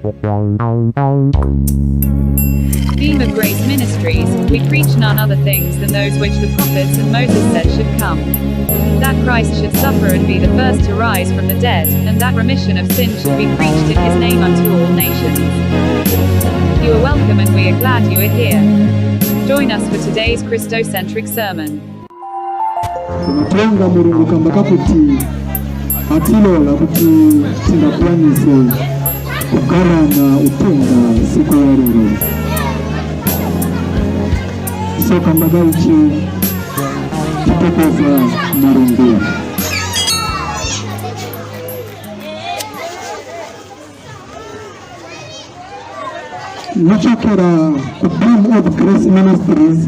Beam of Grace Ministries, we preach none other things than those which the prophets and Moses said should come. That Christ should suffer and be the first to rise from the dead, and that remission of sin should be preached in his name unto all nations. You are welcome and we are glad you are here. Join us for today's Christocentric sermon. Tunatenga Mulungu kamba kuti atilola kuti tinakwanise kugarana utenga siku ya lero. So kamba gaichi tutokoza Mulungu. Nachokera ku Beam of Grace Ministries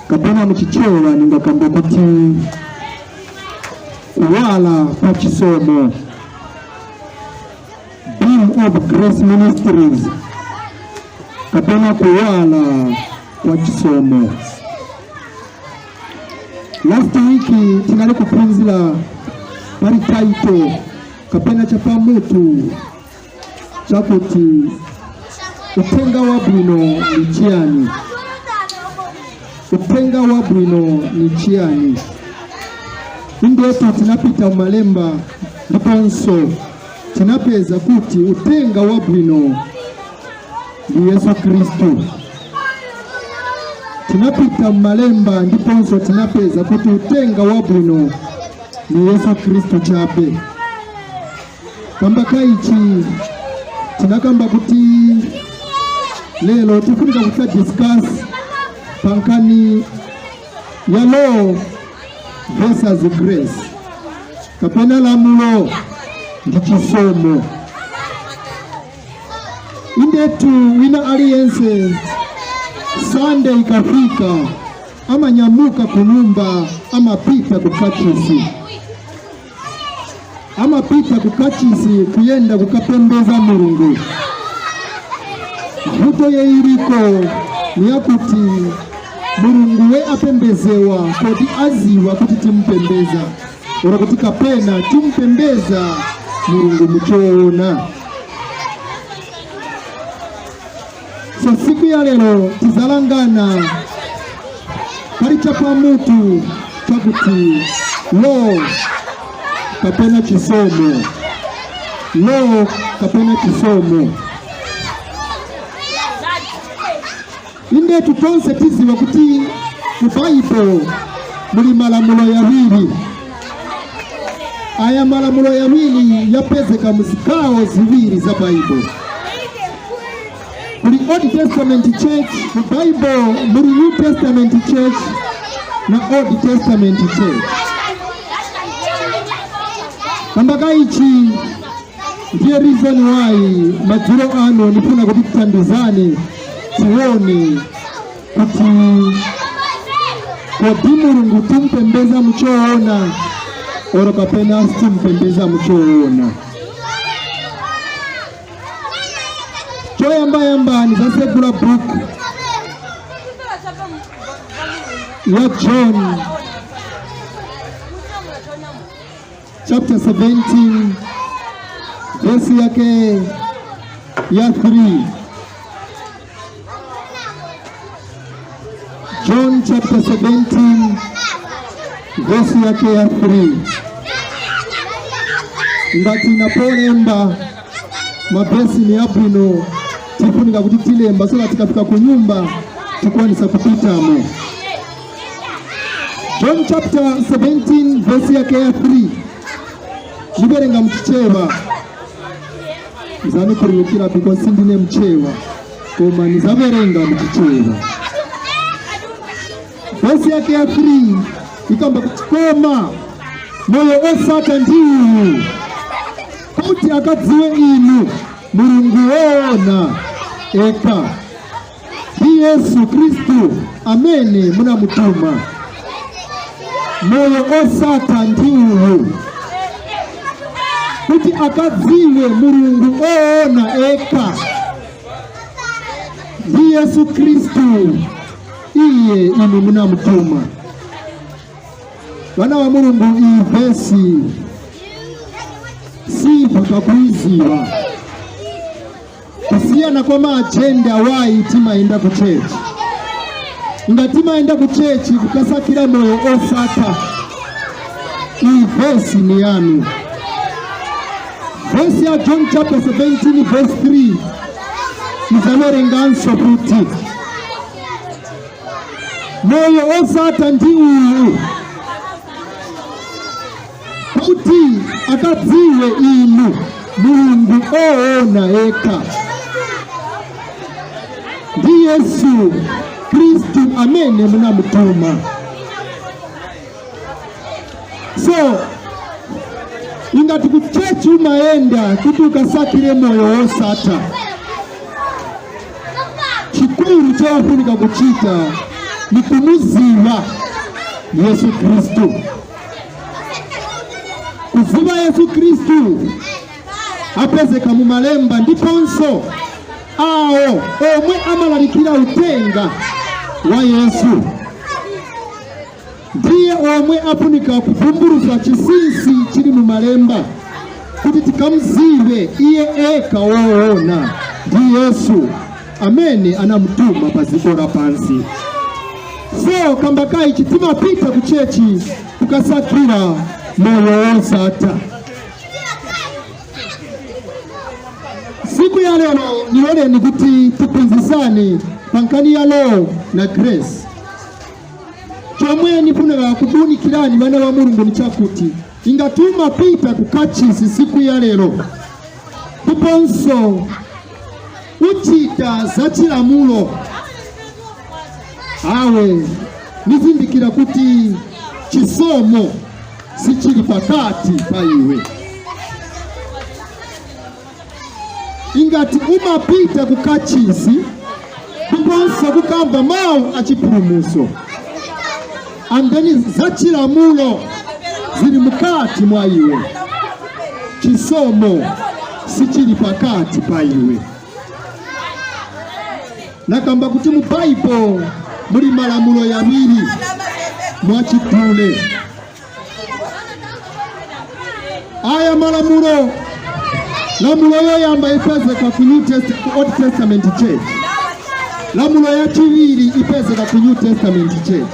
kapena muchichewa ningakamba kuti kuwala kwa Chisomo. Beam of Grace Ministries kapena kuwala kwa Chisomo. Last week tinali kuphunzira pari taito kapena chapamutu chakuti utenga wa bwino ni chiani. Utenga wa bwino ni chiani. Indetu tinapita umalemba ndiponso tinapeza kuti utenga wa bwino ni Yesu Kristo. Tinapita umalemba ndiponso tinapeza kuti utenga wa bwino ni Yesu Kristo chape. Kamba kaichi tinakamba kuti lelo tufunika kuta discuss pankani ya law versus grace. Kapena lamulo ndi chisomo. Indetu wina aliyense Sunday ikafika ama nyamuka kunumba ama pita kukachisi. Ama pita kukachisi kuyenda kukapembeza Mulungu. Vuto ye iriko ni yakuti Mulungu we apembezewa kodi aziwa kuti timpembeza. Ora kuti kapena timpembeza Mulungu muchoona. So siku ya lero tizalangana pari chapamutu chakuti law kapena chisomo. Law kapena chisomo. Inde tutonse tiziwa kuti mu Bible muli malamulo yawiri. Aya malamulo yawiri yapezeka mu zikao ziwiri za Bible. Muli Old Testament church, mu Bible muli New Testament church na Old Testament church. Kambaka ichi ndiye reason why madzulo ano nifuna kuti titandizane tione kuti kodi Mulungu timpembeza muchoona oro kapena timpembeza muchoona. Choyamba ni zasegula book ya John chapter 17 verse yake ya 3. John chapter 17 verse yake ya 3. Ngati napolemba mabesi ni abwino tifunika kuti tilemba so tikafika ku nyumba tikwanisa kupitamo. John chapter 17 verse yake ya 3. Niberenga mchichewa. Nizani kurukira because sindine mchewa. Koma nizaverenga mchichewa. Verse yake ya 3 ikamba koma moyo osata ndiu kuti akadziwe inu Mulungu wona eka ndi Yesu Kristo amene munamutuma. Moyo osata ndiu kuti akadziwe Mulungu wona eka ndi Yesu Kristo iye inu munamutuma. Wana wa Mulungu iyi vesi si pakakuiziwa kusiyana kwa maagenda wayi timayenda ku chechi. Nga timayenda ku chechi kukasakira moyo osata. Iyi verse ni yanu. Verse ya John chapter 17 verse 3 izanorenganso kuti moyo osata ndi uyu kuti akadziwe inu Mulungu oona eka ndi Yesu Kristu amene munamutuma. So ingati kuchechi umayenda kuti ukasakire moyo osata, chikuru chofunika kuchita ni kumuziva Yesu Kristu. Kuziva Yesu Kristu apezeka mu malemba ndiponso awo omwe amalalikira utenga wa Yesu. Ndiye omwe afunika kuvumbuluza chisinsi chili mu malemba kuti tikamuzive iye eka woona ndi Yesu amene anamutuma pa dziko lapansi. So kambakayi chitimapita ku chechi tukasakira moyo osata. Siku ya leo niloleni kuti tupinzisane pankani ya law na grace. Chomwe nifunira kubunikirani bana wa Mulungu ni chakuti ingatuma pita kukachisi siku ya lero tuponso uchita za chilamulo awe nizindikira kuti chisomo sichili pakati pa iwe. Ingati umapita kukachisi tuponso kukamba mawu achipulumuso andeni za chilamulo zili mukati mwa iwe, chisomo sichili pakati pa iwe. Nakamba kuti mu Bible muli malamulo yawiri mwachitule. Aya malamulo lamulo yoyamba ipezeka ku Old Testament church, lamulo ya chiviri ipezeka ku New Testament church.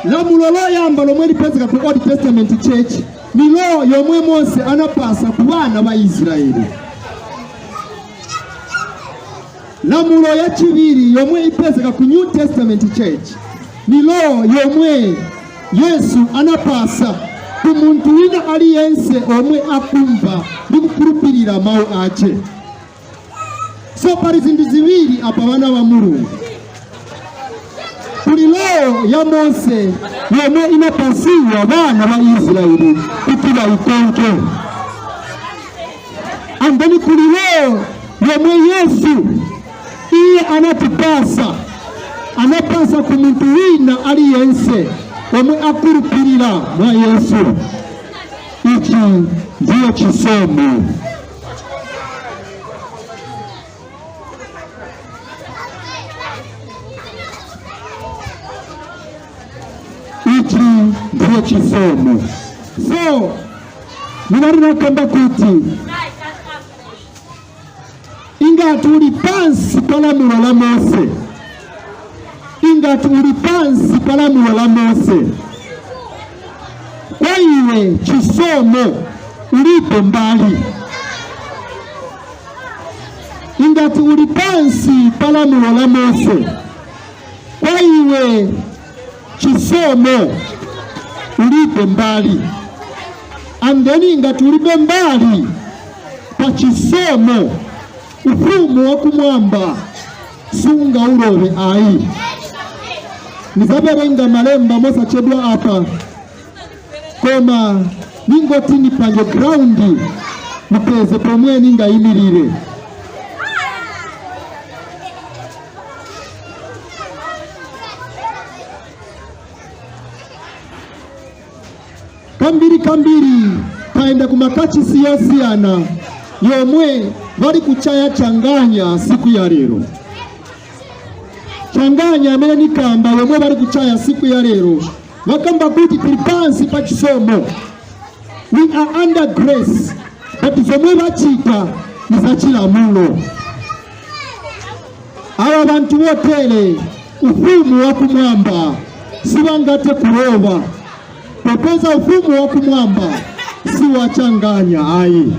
Lamulo loyamba lomwe lipezeka ku Old Testament church ni lo yomwe Mose anapasa ku bana ba Israeli. Lamulo ya chiviri yomwe ipezeka ku New Testament church ni lo yomwe Yesu anapasa ku muntu wina aliyense omwe akumva ndi kukhulupirira mawu ache. So pali zinthu ziwiri apa bana ba Mulungu. Kuli law ya Mose yomwe inapasiwa bana ba Israeli kuti baikonke. And then kuli law yomwe Yesu iye anapasa ku muntu wina aliyense omwe akhulupirira mwa Yesu. Ichi ndiyo chisomo. Ichi ndiyo chisomo. So ninarina kamba kuti ingati uli pansi palamulo la Mose, ingati uli pansi palamulo la Mose, kwa iwe chisomo ulipo mbali. Ingati uli pansi palamulo la Mose, kwa iwe chisomo ulipo mbali. Andeni ingati ulipo mbali pa chisomo, ufumu wa kumwamba sunga ulowe ai. Nizaberenga malemba mosa chedwa apa koma ningoti nipange groundi mupeze pomwe ninga imirire. Kambiri kaenda kumakachi siyasiyana yomwe bali kuchaya changanya siku ya lero. Changanya amene nikamba yomwe bali kuchaya siku ya lero bakamba kuti tili pansi pa chisomo. We are under grace, but zomwe bachita ni za Chilamulo. Aba bantu botere ufumu wa kumwamba sibangate kuroba, popeza ufumu wa kumwamba si wachanganya ai.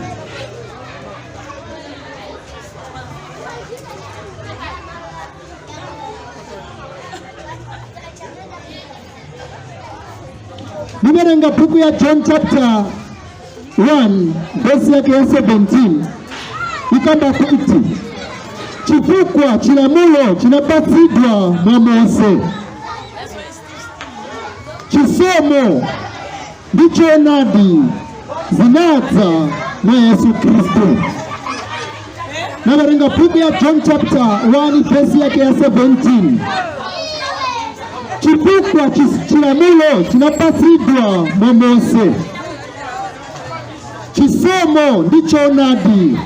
Nimerenga buku ya John chapter 1 verse yake ya 17 ikamba kuti chifukwa Chilamulo chinapatsidwa mwa Mose, Chisomo ndicho nadi zinadza na Yesu Kristo. Nimerenga buku ya John chapter 1 verse yake ya 17 chifukwa Chilamulo chinapatsidwa mwa Mose, Chisomo ndicho nadi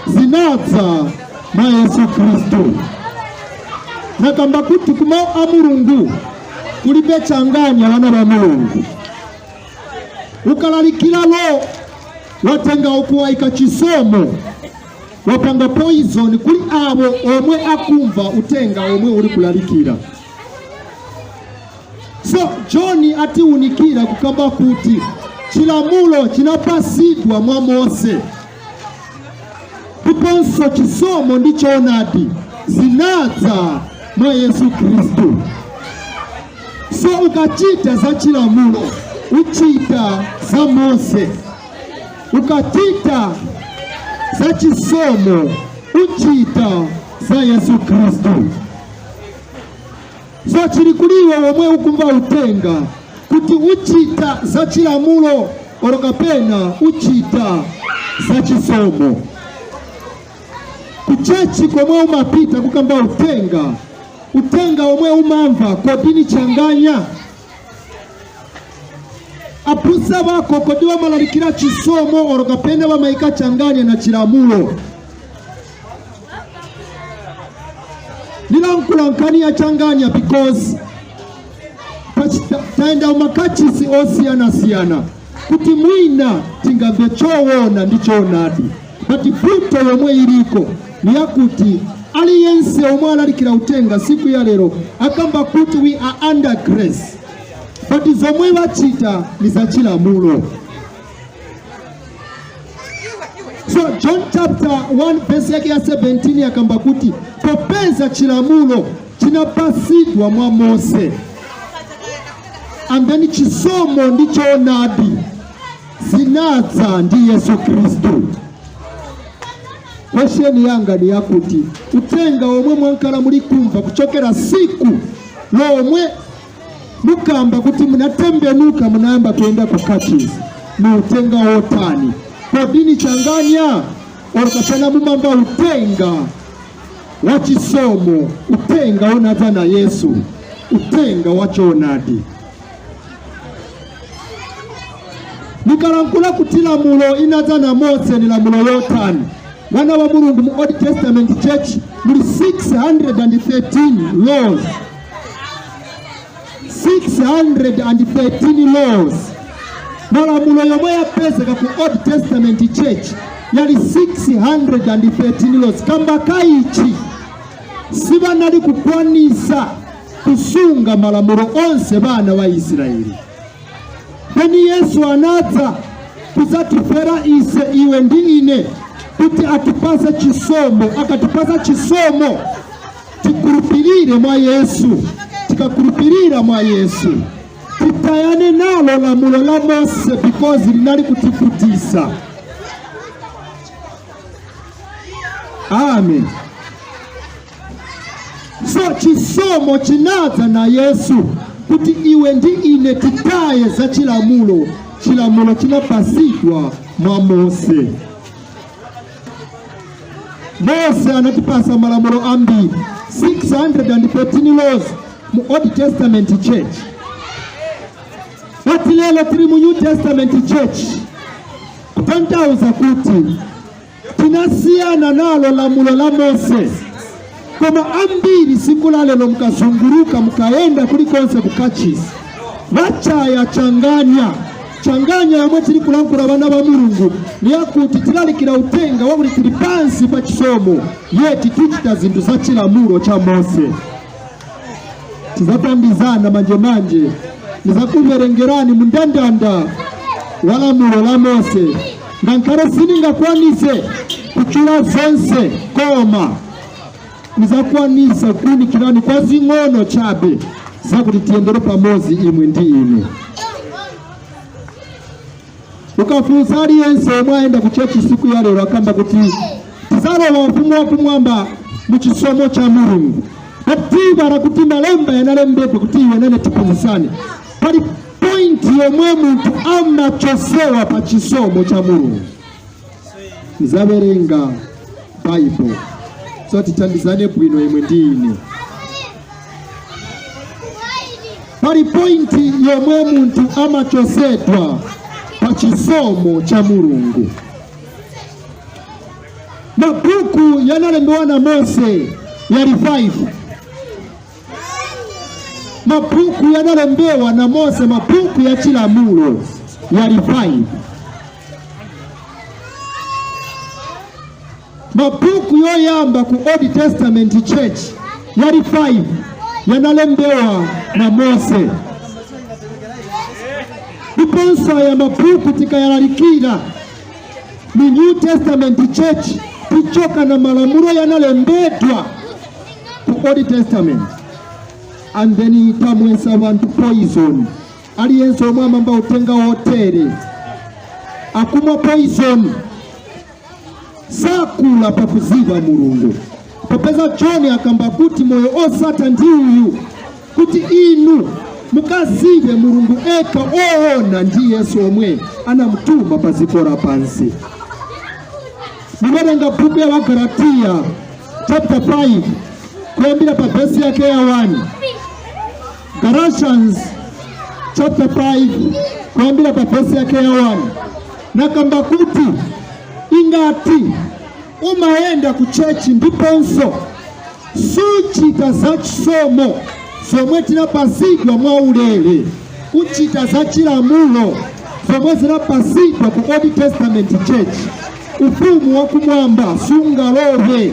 zinadza na Yesu Kristo. Nakamba kuti kuma amurungu kulibe changanya wana ba Mulungu. Ukalalikira lo watenga okuwaika Chisomo wapanga poison kuli abo omwe akumva utenga omwe uri kulalikira. So John ati unikira kukamba kuti Chilamulo chinapatsidwa mwa Mose, kuponso Chisomo ndicho nadi zinadza mwa Yesu Kristo. So ukachita za Chilamulo uchita za Mose, ukachita za Chisomo uchita za Yesu Kristo. So chilikuliwe omwe ukumva utenga kuti uchita za Chilamulo orokapena uchita za Chisomo. Kuchechi komwe umapita kukamba utenga omwe umamva kodini changanya apusa bako kodi wamalalikira Chisomo orokapena bamaika changanya na Chilamulo. Nilankulankani ya changanya because taenda umakachisi osiyana kuti mwina tingambe chowona ndicho nadi, bati buto yomwe iliko ni yakuti aliyense omwe alalikira utenga siku ya lero akamba kuti we are under grace, bati zomwe bachita ni za Chilamulo. So John chapter 1 verse yake ya 17 yakamba kuti popeza Chilamulo chinapatsidwa mwa Mose, and then Chisomo ndicho nadi zinadza ndi Yesu Kristo. Question yanga ni yakuti utenga omwe mwankala muri kumva kuchokera siku lomwe mukamba kuti munatembenuka munayamba kwenda kukachisi ni utenga wotani kodini changanya orokapena mumamba utenga wa Chisomo, utenga unadza na Yesu, utenga wacho nadi. Nikalankula kuti Lamulo inadza na Mose ni Lamulo yotani. Wana wa Mulungu mu Old Testament church muri 613 laws. 613 laws. Malamulo yomwe yapezeka ku Old Testament church yali 613 laws. Kamba kaichi sibanali kukwanisa kusunga malamulo onse bana wa Israeli. Beni Yesu anadza kuzatufera ise iwe ndi ine kuti atupasa Chisomo, akatupasa Chisomo tikurupirire mwa Yesu, tikakurupirira mwa Yesu tutayane nalo lamulo la Mose because linali kutifutisa. Amen. So Chisomo chinadza na Yesu kuti iwe ndi ine titaye za Chilamulo. Chilamulo chinapatsidwa mwa Mose. Mose anatipasa malamulo ambiri 613 laws mu Old Testament church. Wati lelo tiri mu New Testament church kutantauza kuti tinasiyana nalo lamulo la Mose. Koma ambiri siku la lelo mkazunguruka mkaenda kulikonse kukachisi, wachaya changanya changanya yamwe tiri kulankula bana ba Mulungu niyakuti tilalikira utenga wabuli tiri pansi pa chisomo yeti tuchita zintu za chilamulo cha Mose tizatambizana manje nizakuverengerani mundandanda walamulo la Mose ngankare sininga kwanise kuchula zonse koma nizakwanisa kunikirani kwa zingono chabe zakuti tiendere pamozi imwe ndi ine ukafunza aliyense omwaenda ku chechi siku ya lero akamba kuti tizalowa mfumu wa kumwamba mu chisomo cha Mulungu atibara kuti malemba yanalembedwa kuti iwe nene tiphunzitsane pali point yomwe munthu amachosewa pa chisomo cha Mulungu nizaverenga Bible so titandizane bwino imwe ndi ine pali point yomwe munthu amachosedwa pa chisomo cha Mulungu. Mabuku yanalembewa na Mose yali 5. Mabuku yanalembewa na Mose, mabuku ya Chilamulo yali 5. Mabuku yoyamba ku Old Testament Church yali 5 yanalembewa na Mose. Iponsa ya mabuku tikayalalikira ni New Testament Church tichoka na malamulo yanalembedwa ku Old Testament. And then itamwesa abantu poison aliyense omwama mba utenga hotere akuma poison sakula pakuziba Mulungu popeza John akamba kuti moyo osata ndi uyu kuti inu mukazibe Mulungu eka oona ndi Yesu omwe anamutuma pazikora pansi. Nimerenga buku ya Galatia chapter 5 kuambira pa verse yake ya 1. Galatians chapter 5 kuambira pa verse yake ya 1. Nakamba kuti ingati umaenda ku church ndiponso suchita za chisomo somwe tinapasidwa mwa ulele uchita za chilamulo somwe zinapasidwa ku Old Testament Church ufumu wa kumwamba sungalowe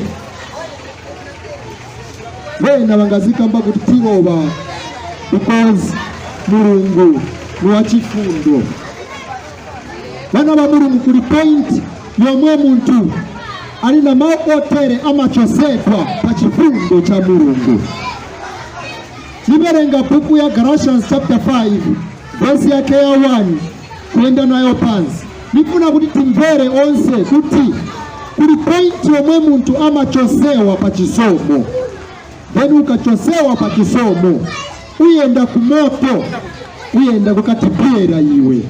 wena wangazika mba kuti tiloba because Mulungu ni wachifundo. Bana ba Mulungu kuli point yomwe muntu alina maotere amachosedwa pa chifundo cha Mulungu. Nimerenga buku ya Galatians chapter 5 verse yake ya 1 kuenda nayo pansi. Nifuna kuti timvere onse kuti kuli point yomwe muntu amachosewa pa chisomo. Then ukachosewa pa chisomo uyenda kumoto uyenda kukatipera iwe.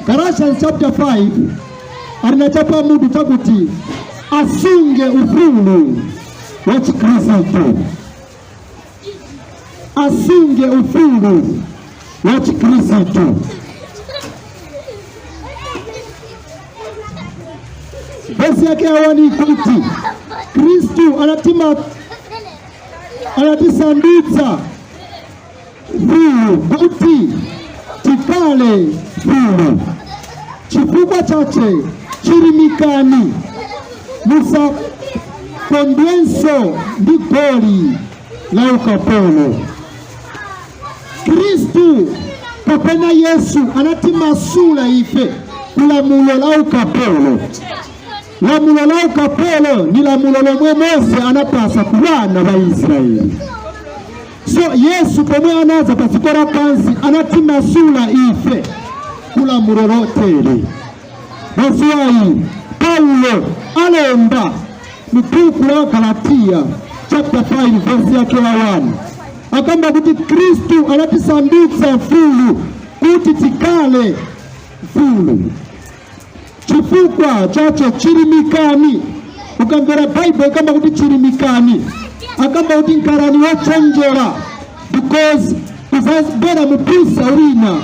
Galatians chapter 5 alinachapa mudu takuti asunge ufulu wa Chikristo. Asunge ufulu wa Chikristo. Basi yake awani kuti Kristu anatisandutsa vulu kuti tikale vulu chifukwa chache chirimikani musa kondwenso ndi goli la ukapolo. Kristu kapena Yesu anatimasula ife kulamulo la ukapolo. Lamulo la ukapolo ni lamulo lomwe Mose anapasa kubana ba Israeli. So Yesu pomwe anaza pasikora pansi anatimasula ife kulamulo lotere. That's why Paulo alemba mubuku la Galatia chapter 5 verse yake ya 1 akamba kuti Kristu anatisandutsa fulu kuti tikale fulu chifukwa chacho chirimikani. Ukamvera Bible akamba kuti chirimikani akamba kuti nkarani wachenjera because uzazibera mupisa urina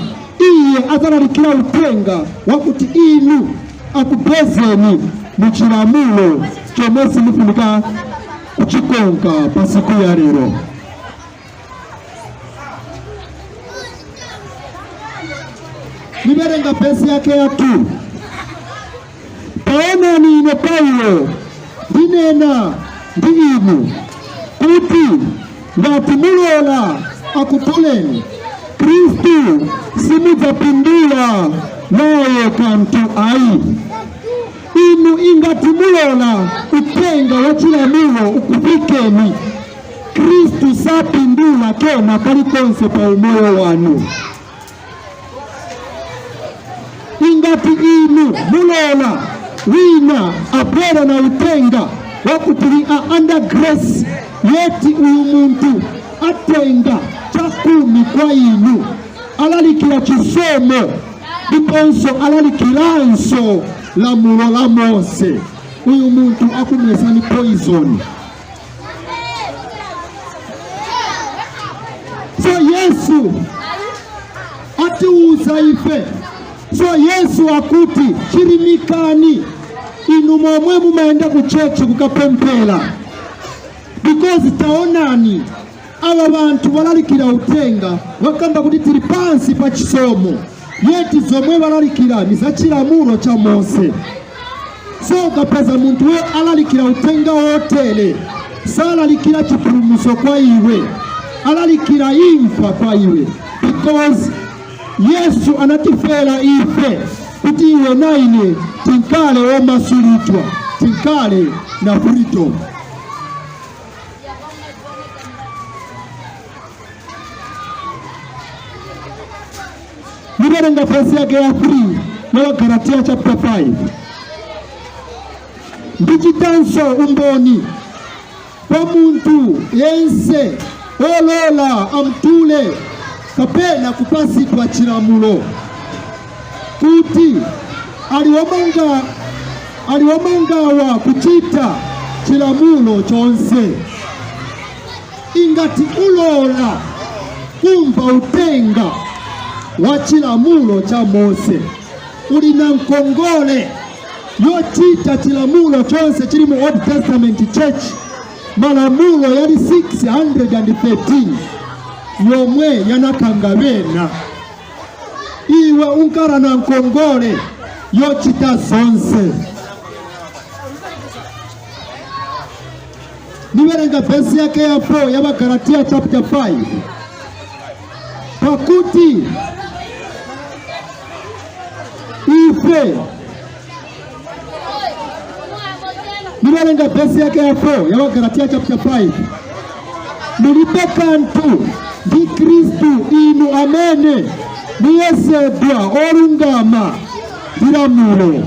iye azalalikira utenga wakuti inu akupezeni muchilamulo chomwe simufunika kuchikonka pasiku ya lero. niberenga pesi yake ya 2. Paona ni ino Paulo dinena ndiinu kuti ngati mulola akutoleni Kristu simudzapindula naye kantu ayi. Inu ingati mulola utenga wa Chilamulo ukufikeni, Kristu sapindula kena kalikonse pa umoyo wanu. Ingati inu mulola wina abwera na utenga wakutili under grace, yeti uyu muntu atenga chakumi kwa inu, alalikila chisomo diponso alalikilanso lamulo la Mose, uyu muntu akumesa ni poison. So Yesu atiuza ife, so Yesu akuti chirimikani inu momwe mumaenda kuchechi kukapempela, because taonani aba bantu balalikira utenga wakamba kuti tiri pansi pa chisomo, yeti zomwe balalikira ni za Chilamulo cha Mose. So kapeza muntu we alalikira utenga wotele, salalikira chipulumuso kwa iwe, alalikira imfa kwa iwe, because Yesu anatifela ife kuti iwe naine tinkale omasulitwa, tinkale na freedom. Niberenga verse yake ya 3 na Galatia chapter 5. Ndichitanso umboni pa muntu yense olola amtule kapena kupasitwa Chilamulo kuti aliwomangawa kuchita Chilamulo chonse. Ingati ulola kumva utenga wa Chilamulo cha Mose, ulina nkongole yochita Chilamulo chonse chili mu Old Testament Church, malamulo yali 613 yomwe yanakangabena. Iwe unkara na nkongole yochita zonse. Niberenga verse yake ya 4 ya Galatia chapter 5. Pakuti ife, niberenga verse yake ya 4 ya Galatia chapter 5. Mulipe kantu di Kristu inu amene niyesedwa olungama Chilamulo.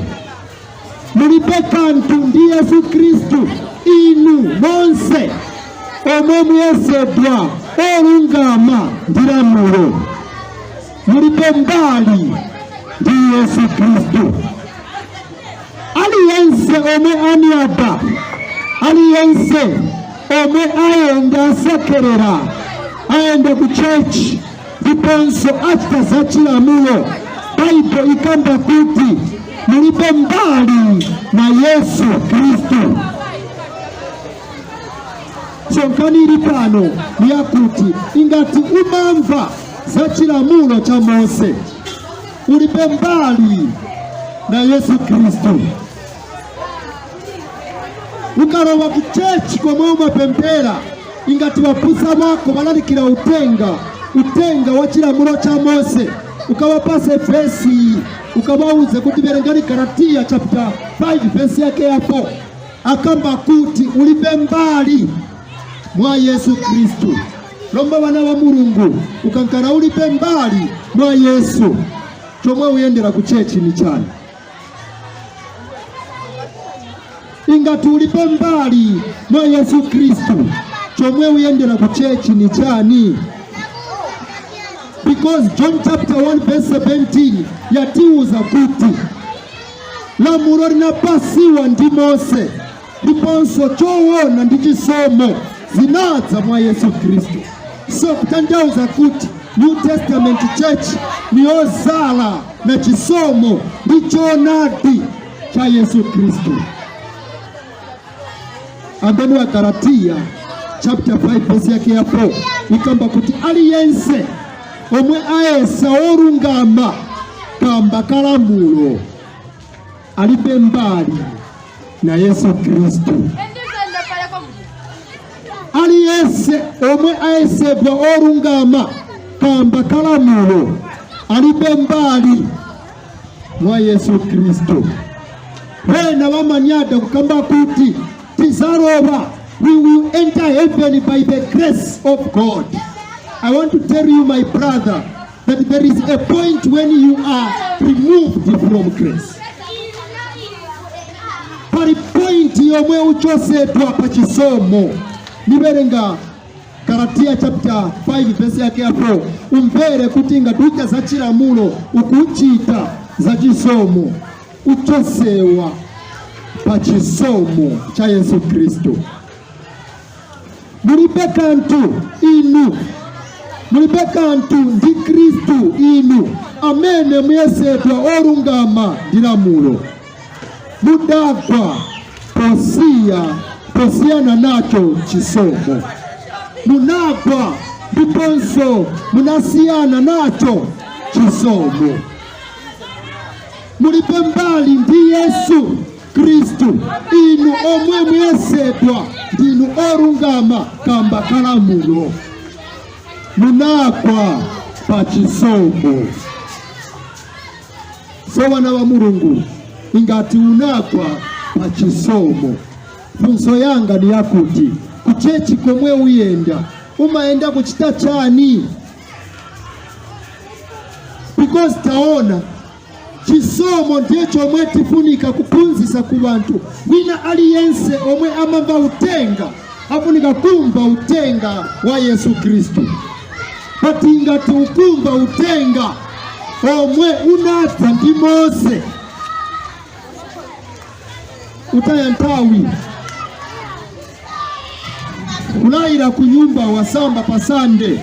Mulipe kantu ndi Yesu Kristu inu monse omwe muyesedwa olungama Chilamulo. Mulipe mbali ndi Yesu Kristu. Aliyense omwe aniaba, aliyense omwe ayenda sekerera, ayenda ku church diponso achita za Chilamulo, Bible ikamba kuti mulipe mbali na Yesu Kristu. Chonkani ilipano ni yakuti ingati umamva za Chilamulo cha Mose, ulipe mbali na Yesu Kristu. Ukarowa kuchechi kwa mwoma pempera, ingati wapusa wako balalikira utenga wa Chilamulo cha Mose, ukawapase verse, ukawauze kuti berengani Galatia chapter 5 verse yake ya 4, akamba kuti ulipe mbali mwa Yesu Kristu. Lomba wana wa Mulungu ukankara ulipe mbali mwa Yesu, chomwe uyendera kuchechi ni chani. Ingati ulipe mbali mwa Yesu Kristu, chomwe uyendera kuchechi ni chani. Because John chapter 1 verse 17 yatiuza kuti lamulo linapasiwa ndi Mose, diponso chowona ndi chisomo zinaza mwa Yesu Kristu. So kutandauza kuti New Testament Church ni ozala na chisomo ndi chonadi cha Yesu Kristu. Andani wa Galatia chapter 5 verse yake ya 4 ikamba kuti aliyense omwe ayesa olungama kamba kalamulo alibe mbali na Yesu Kristo. Aliyese omwe ayesebwa olungama kamba kalamulo alibe mbali mwa Yesu Kristo. Wena wamanyada kukamba kuti tizaroba, we will enter heaven by the grace of God. I want to tell you, my brother, that there is a point when you are removed from grace. Pari point yomwe uchosedwa pa chisomo. Niberenga Galatia chapter 5 verse yake ya 4. Umvere kuti ngatucha za chilamulo ukuchita za chisomo uchosewa pa chisomo cha Yesu Kristo. Mulibe kantu inu, mulibe kantu ndi Kristu inu amene muyesedwa olungama ndi lamulo. Mudagwa posiyana nacho chisomo. Munagwa ndiponso munasiyana nacho chisomo. Mulibe mbali ndi Yesu Kristu inu omwe muyesedwa ndinu olungama kamba kalamulo. Munagwa pa chisomo. So wana wa Mulungu, ingati unagwa pa chisomo, funso yanga ni yakuti kuchechi komwe uyenda umaenda kuchita chani? Because taona chisomo ndiye chomwe tifunika kuphunzitsa ku bantu. Wina aliyense omwe amamva utenga afunika kumva utenga wa Yesu Kristu. Pati ingati ukumva utenga omwe unadza ndi Mose, utaya ntawi kulayira ku nyumba wasamba pasande,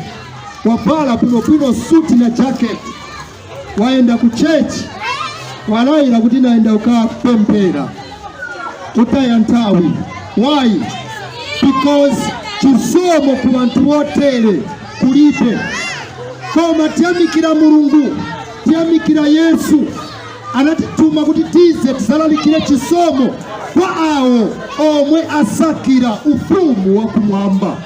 wavala kuno suti na jacket, waenda ku church walayira kuti naenda ukapempera, utaya ntawi. Why? Because chisomo ku bantu wotere kulibe. Koma tiyamikira Mulungu, tiyamikira Yesu anatituma kuti tize tisalalikire chisomo kwa awo omwe asakira ufumu wa kumwamba.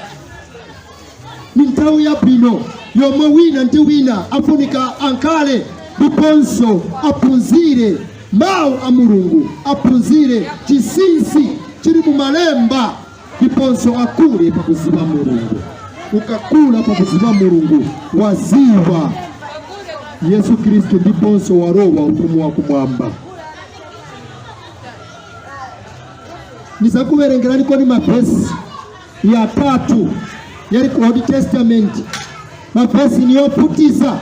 Ni nthawi yabwino yomwe wina ndi wina afunika ankale ndiponso aphunzire mawu a Mulungu, aphunzire chinsinsi chili mu malemba, ndiponso akule pakuziva Mulungu. Ukakula pakuziva Mulungu waziva Yesu Kristo ndiponso warowa ufumu wa kumwamba. Nizakuverengerani koni mavesi ya 3 yali ku Old Testament. Mavesi niyoputiza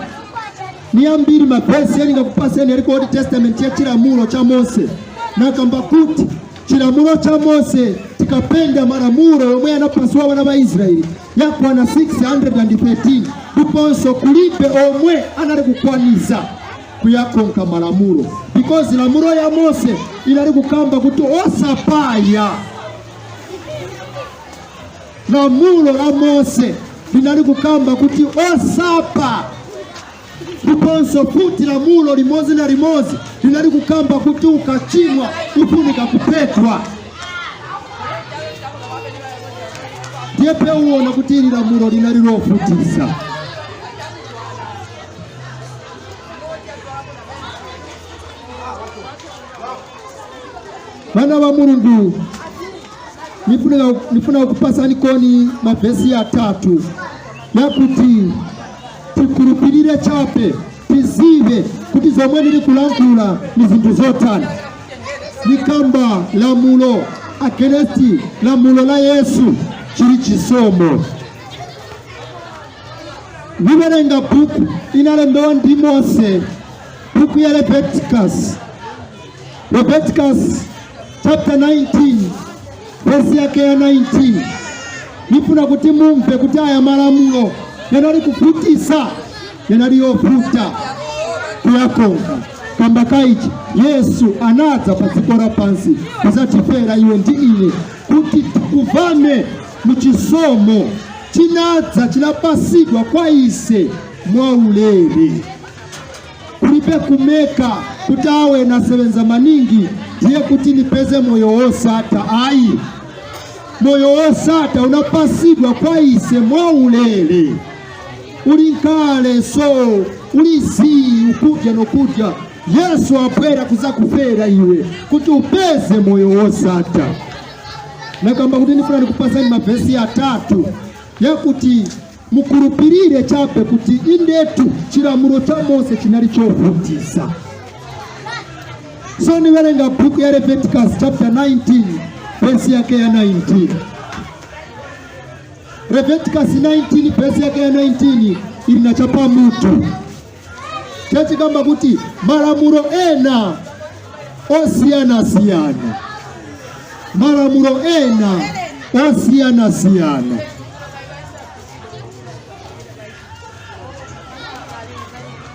ni ambiri mavesi yali ngakupaseni yali ku Old Testament ya chilamulo cha Mose. Nakamba kuti chilamulo cha Mose tikapenda malamulo yomwe yanapaswa wana ba Israeli yakwana 613, ndiponso kulibe omwe anali kukwaniza kuyakonka malamulo. Because lamulo ya Mose inali kukamba kuti osapaya. Lamulo la Mose linali kukamba kuti osapa. Ndiponso futi lamulo limozi na limozi linali kukamba kuti ukachimwa ufunika kupetwa. Yepe uona kuti ili lamulo linali lofutisa. Bana wa Mulungu, nifuna kupasani koni mavesi ya 3 yakuti tikurupirire chape tizive kuti zomwe nili kulankula ni zinthu zotani. Nikamba lamulo akenesti lamulo la Yesu chili chisomo. Niverenga buku inalembewa ndi Mose, buku ya Leviticus chapter 19 verse yake ya 19. Nifuna kuti mumve kuti aya malamulo yanali kufutisa, yanali yofuta kuyakonka. Kamba kaichi Yesu anadza pa dziko lapansi kuzatifera iwe ndi ine kuti tikuvame mu chisomo chinadza chinapasidwa kwa ise mwaulere. Kulibe sinabe kumeka kutawe na sebenza maningi ndiye kuti nipeze moyo wosata. Ayi, moyo wosata unapasidwa kwa ise mwaulele ulinkale so ulisi ukuja nokuja Yesu apwera kuza kufera iwe kuti upeze moyo wosata. Nakamba kuti nifuna nikupasani mavesi ya 3 ya kuti mukurupirire chape kuti indetu chilamulo cha Mose chinali chovutisa. So niwerenga book ya Leviticus chapter 19 verse yake ya 19. Leviticus 19 verse yake ya 19 inachapa mutu chachi kamba kuti malamulo ena osiyana. Malamulo ena osiyana.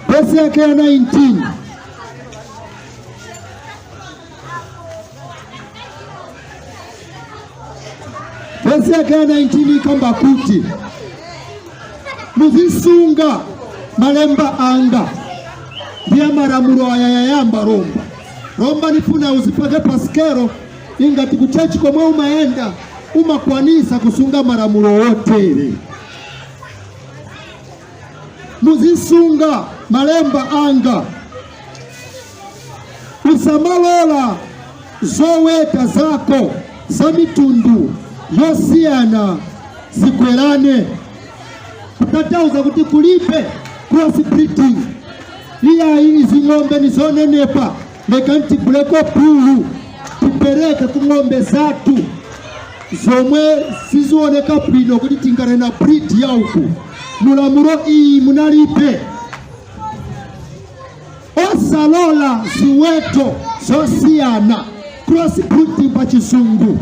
Verse yake ya 19. Verse yake ya 19 kamba kuti muzisunga malemba anga ndiye malamulo ayayayamba romba nifuna uzipage paskero ingati kuchechi komwe umaenda umakwanisa kusunga malamulo wotere. Muzisunga malemba anga usamalola zoweta zako za mitundu yosiyana zikwerane. Kutatauza kuti kulipe cross breeding iya izi ng'ombe nizonenepa leka ntibuleko pulu tupereke ku ng'ombe zatu zomwe sizioneka bwino kuti tingane na breed yauku. Mulamulo iyi munalipe. Osalola ziweto zosiyana cross breeding pa chisungu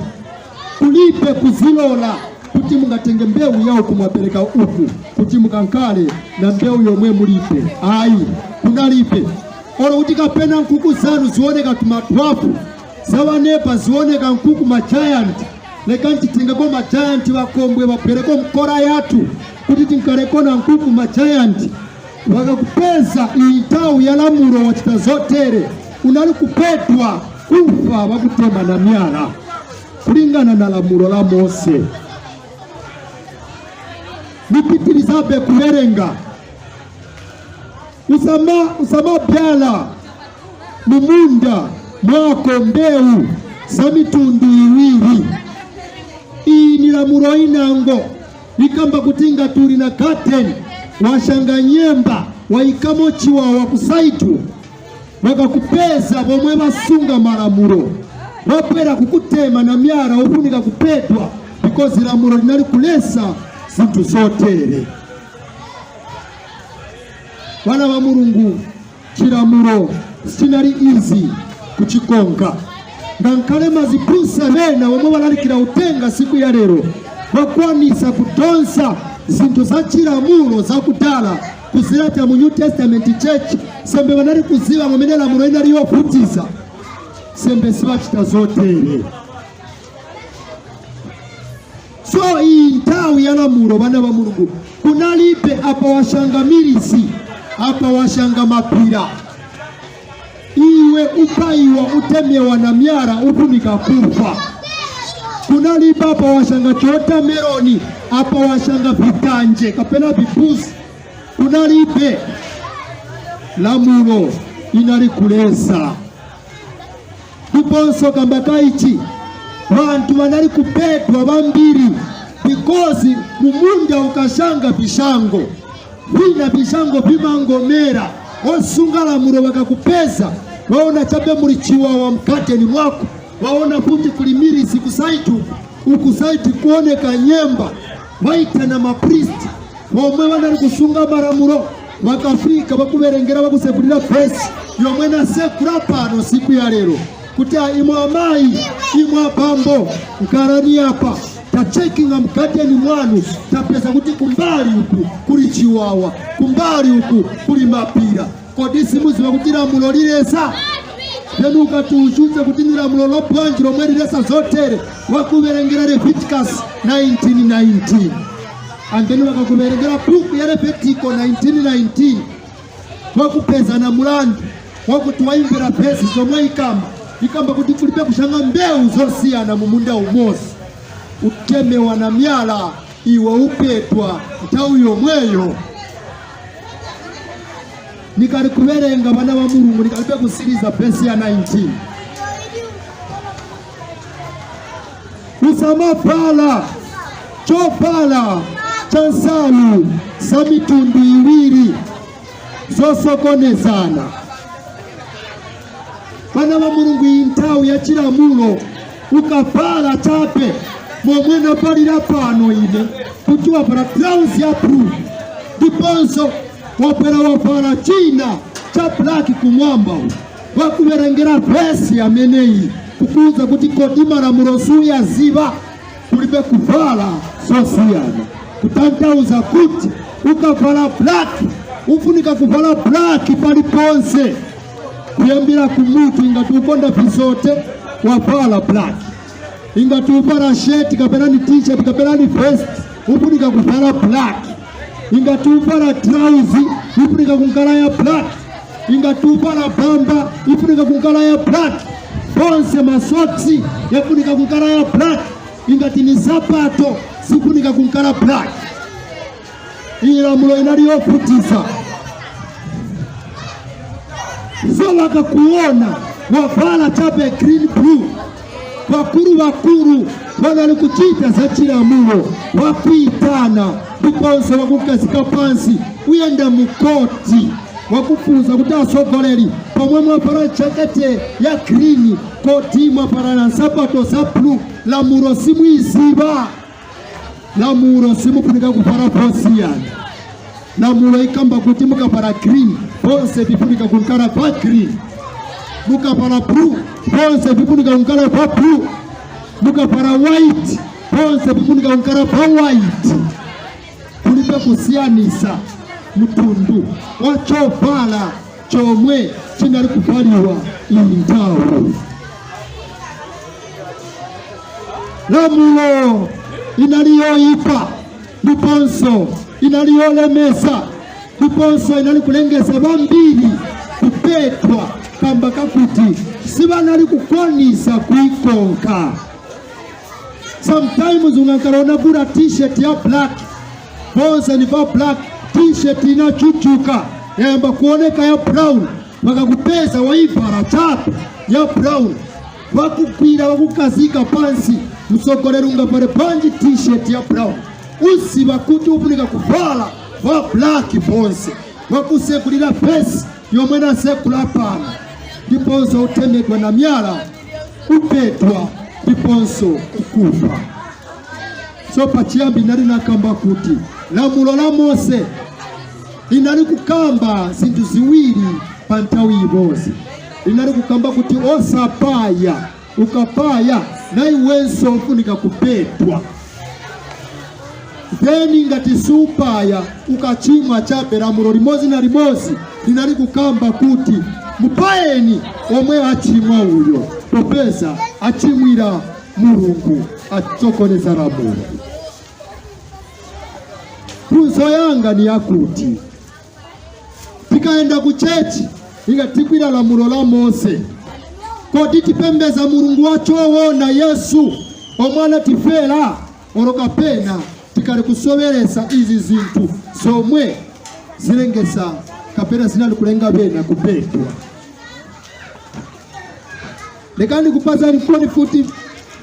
kulipe kuzilola kuti mungatenge mbewu yauku mwapereka uku kuti mukankale na mbewu yomwe mulipe. Ayi, kunalipe. Olo kuti kapena nkuku zanu zioneka tumatwafu zawanepa zioneka nkuku giant leka ntitingeko giant wakombwe wapereko mkora yatu kuti tinkaleko na nkuku giant wakakupeza itau ya lamulo wachita zotere unali kupetwa kufa wakutema na myala kulingana na lamulo la Mose. Nipitilizabe kuwerenga usama byala mumunda mwako mbewu za mitundu iwiri. Iyi ni lamulo inango ikamba kutinga turi na katen washanga nyemba waikamo chiwawa kusaitu wakakupeza bomwe basunga malamulo wapera kukutema na myara ufunika kupetwa because lamulo linali kulesa zintu zotere. Wana wa Mulungu, chilamulo sinali izi kuchikonga ngankale mazipusa bena wamwe balalikira utenga siku ya lero bakwanisa kutonsa zintu za chilamulo za kudala kuzilata mu New Testament church sembe banali kuziba ngomene lamulo inali yofutiza sembe sibachita zotere. So intawu ya lamulo bana ba Mulungu kunalipe apa washanga milisi apa washanga mapira iwe upaiwa utemewa na myara ufunika kufa. Kunalipa apa washanga chota meroni apa washanga vitanje kapena vipusi. Kunalipe lamulo inali kulesa kuponso kambakaichi bantu banali kupetwa bambiri because mumunda ukashanga bishango vina bishango bimangomera osunga lamulo bakakupeza waona chabe muri chiwawa mkateni mwako waona futi kulimirisi kusaitu ukusaiti kuoneka nyemba waita na mapristi womwe wanali kusunga malamulo wakafika bakuberengera bakusepulira pesi yomwe na sekula pano siku ya lero kuti imwa mai imwa pambo nkarani apa tachekinga mkateni mwanu tapesa kuti kumbali uku kuli chiwawa kumbali uku kuli mapira kodisi muziwa kuti lamulo lilesa Denu ukatuuchuze kuti ni lamulo lopwanji lomwe lilesa zotere wakuberengera Leviticus 19:19 andeni wakakuberengera book ya Leviticus 19:19 wakupeza na mulandu wakuti waimbira vesi zomwe ikamba kuti kulibe kushanga mbewu zosiyana mu munda umosi utemewa na myala iwe upetwa nthawi yomweyo. Nikali kuverenga bana wa Mulungu nikalibe kusiriza vesi ya 19. Usamapala chopala chansalu samitundu iwiri zosokonezana. Bana wa Mulungu intawi ya Chilamulo ukapala chape momwena palira pano ine kuchua para trauzi ya pru diponso wapera wapara china cha plaki kumwamba wakuverengera vesi ya menei kukuza kuti kodima na murosu ya ziva kulibe kuvala sosiyana kutantauza kuti ukavala plaki ufunika kuvala plaki paliponse kuyambira kumutu ingati ukonda visote wavala plaki ingati upara sheti kapena ni t-shirt kapena ni vest ufunika kuvala plaki ingati upara trousi ufunika kunkala ya plaki ingati upara bamba ufunika kunkala ya plaki ponse masoksi yafunika kunkala ya plaki ingati ni sapato sifunika kunkala plaki. Chilamulo inaliyofutisa so wakakuona wavala chape green blue wakuru wanali kuchita za Chilamulo wakuitana ndiponso wakukazika pansi uyenda mukoti wakufuza kuti asogoleri pomwe mwapara chakete ya green koti mwapara na sapato za blue. Lamulo simwiziba, lamulo simufunika kupara posiyana. Lamulo ikamba kuti mukapara green ponse bifunika kunkala pa green, mukapara blue ponse bifunika kunkala pa blue, mukapara white ponse bifunika kunkala pa white. Kulibe kusiyanisa mutundu wachovala chomwe chinali kuvaliwa intawo. Lamulo inaliyoipa ndiponso inaliyolemesa ndiponso inali kulengesa bambiri kupetwa kamba kakuti sibanali kukonisa kuikonka. Sometimes unankarona kura t-shirt ya black bonse ni va black t-shirt inachuchuka yamba kuoneka ya brown wakakupesa waivara chapu ya brown wakukwira wakukazika pansi msokolera ungapare panji t-shirt ya brown usiba kuti ufunika kuvala va black bonse wakusekulira pesi yomwena sekula pana ndiponso utemedwa na myala upetwa ndiponso ukufa. So pachiyambi inali nakamba kuti lamulo la Mose inali kukamba zintu ziwiri pantawi ibozi. Inali kukamba kuti osapaya ukapaya na iwenso ufunika kupetwa. Then ngati supaya ukachimwa chape lamulo limozi na limozi inali kukamba kuti mupaeni omwe achimwa uyo popeza achimwira Mulungu achokoneza lamulo. Funso yanga ni yakuti tikaenda kuchechi ingatikwira lamulo la Mose kodi tipembeza Mulungu wacho wona Yesu omwana tifera orokapena tikali kusoberesa izi zintu somwe zilengesa kapena zinali kulenga bena kupetwa. Lekani kupaza ripoti futi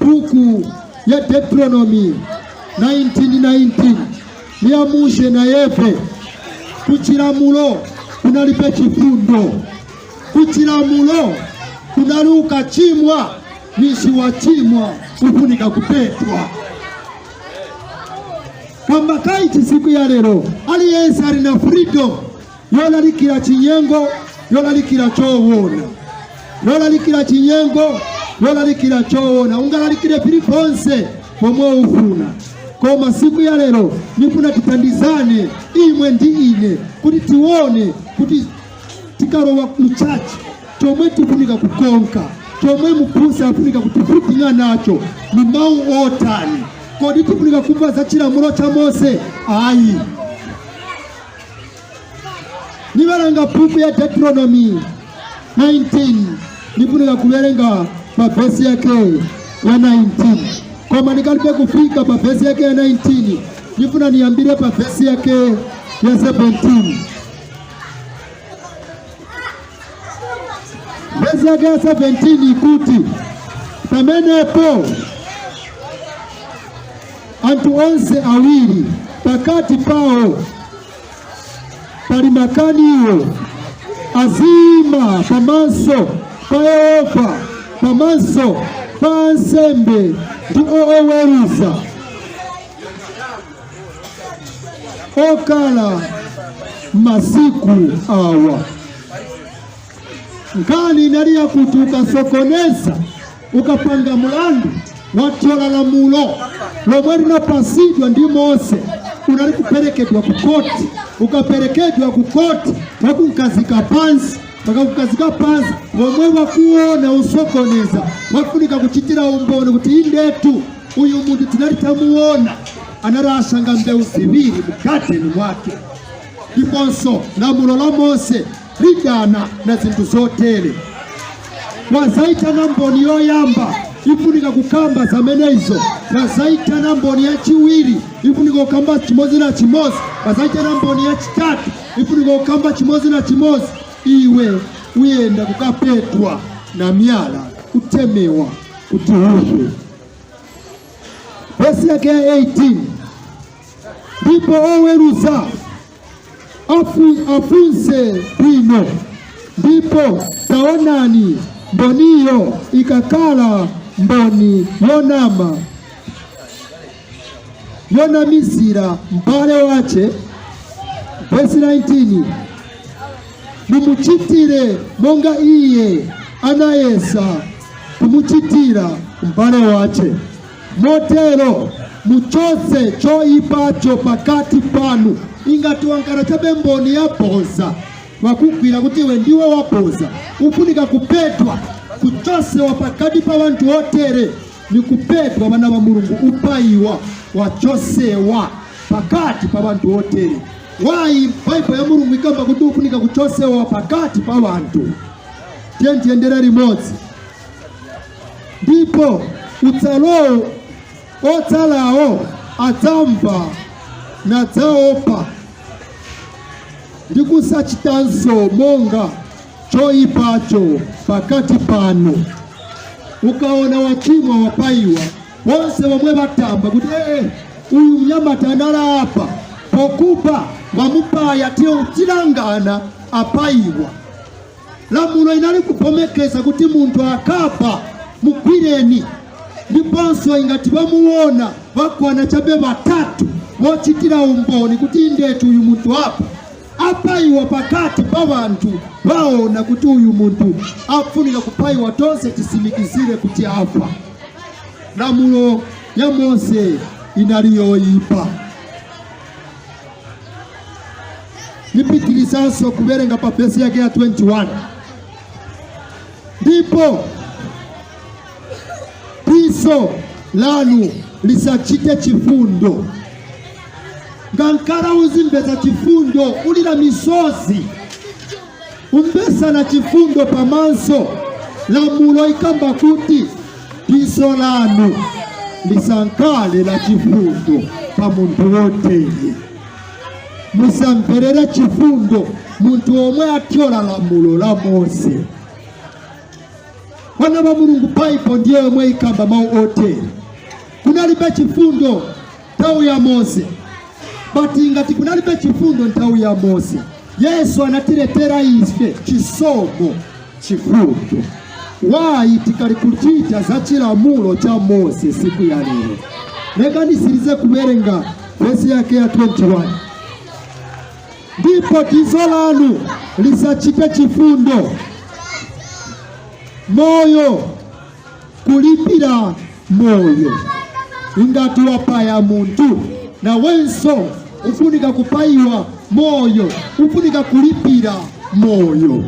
buku ya Deuteronomy 19:19 niyamushe na yefe kuchilamulo kunalipe chifundo, kuchilamulo kunali ukachimwa nishi wachimwa kufunika kupetwa. Kamba kaiti siku ya lero ali yensi ali na freedom yola likila chinyengo yola likila chowona, yola likila chinyengo yola likila chowona ungala likile piliponse pomwe ufuna. Koma siku ya lero nifuna titandizane imwe ndi ine kuti tione kuti tikarowa mchachi chomwe tifunika kukonka chomwe mupusa afunika kutifutinga nacho ni mau otani kodi tifunika kumva za chilamulo cha Mose ayi. Nibalanga buku ya Deuteronomy 19 nifunika kuwerenga pa verse yake ya 19. Kama nikalipe kufika pa verse yake ya 19, nifuna niambire pa verse yake ya 17. Verse yake ya 17 ikuti pamenepo antu onse awili pakati pao palimakaniyo azima pamaso pa Yehova pamaso pa nsembe ndi oweruza okala masiku awa. Nkani nali yakuti ukasokoneza ukapanga mulandu wa Chilamulo lomwe linapasidwa ndi Mose, unali kuperekedwa kukoti, ukaperekedwa kukoti wakukazika pansi, wakukazika pansi womwe wakuona usokoneza wafunika kuchitira umboni kuti indetu uyu mundu tinali tamuona anarashanga mbeu ziviri mukateni mwake. Ndiponso lamulo la Mose ligana na zinthu zotere. Wazaita na mboni yoyamba ifunika kukamba zamenezo, wazaita na mboni ya chiwiri ifunika kukamba chimozi na chimozi, wazaita na mboni ya chitatu ifunika kukamba chimozi na chimozi. Iwe uyenda kukapetwa na myala kutemewa kuti ufe. Verse yake ya 18 ndipo oweruza afunse bwino, ndipo taonani mboniyo ikakala mboni yonamizira mpale wache. Verse 19 mumuchitire monga iye anayesa kumuchitira mpale wache, motero muchose choipacho pakati panu. Ingati wankara chabe mboni ya boza wakugwira kuti iwe ndiwe waboza ufunika kupetwa kuchosewa pakati pa wantu otere. Ni kupetwa bana ba Mulungu upaiwa wachosewa pakati pa wantu otere. Wai Bible ya Mulungu ikamba kuti ufunika kuchosewa pakati pa wantu. Tiendera rimodzi. Ndipo utsalo otsalao adzamva na dzaopa ndikusachitanso monga choipacho pakati panu. Ukaona wachimwa wapaiwa wonse wamwe batamba kuti uyu mnyamata analapa pokupa wamupaya tiyo tilangana apaiwa. Lamulo inali kupomekeza kuti muntu akapa mugwireni. Ndiponso ingati bamuona bakwana chabe batatu wochitira umboni kuti indetu uyu muntu apaiwa pakati pa bantu baona kuti uyu muntu afunika kupaiwa tonse tisimikizire kuti afa. Lamulo ya Mose inaliyoipa. Nipitilisanso kuberenga pa verse yake ya 21. Ndipo piso lanu lisachite chifundo. Ngankara uzimbeza chifundo ulira misozi umbesa na chifundo pamanso. Lamulo ikamba kuti piso lanu lisankale la chifundo pa muntu wotere. Musamperera chifundo muntu omwe atyola lamulo la Mose. Wana ba Mulungu Bible ndiye omwe ikamba mau otere. Kunalibe chifundo nthawi ya Mose, bati ingati kunalibe chifundo nthawi ya Mose, Yesu anatiletera ife chisomo chifundo. Wai tikali kuchita za chilamulo cha Mose siku ya lero. Leka nisirize kuberenga verse yake ya 21. Ndipo piso lanu lisachite chifundo, moyo kulipira moyo. Ingati wapaya muntu na wenso ufunika kupaiwa moyo, ufunika kulipira moyo.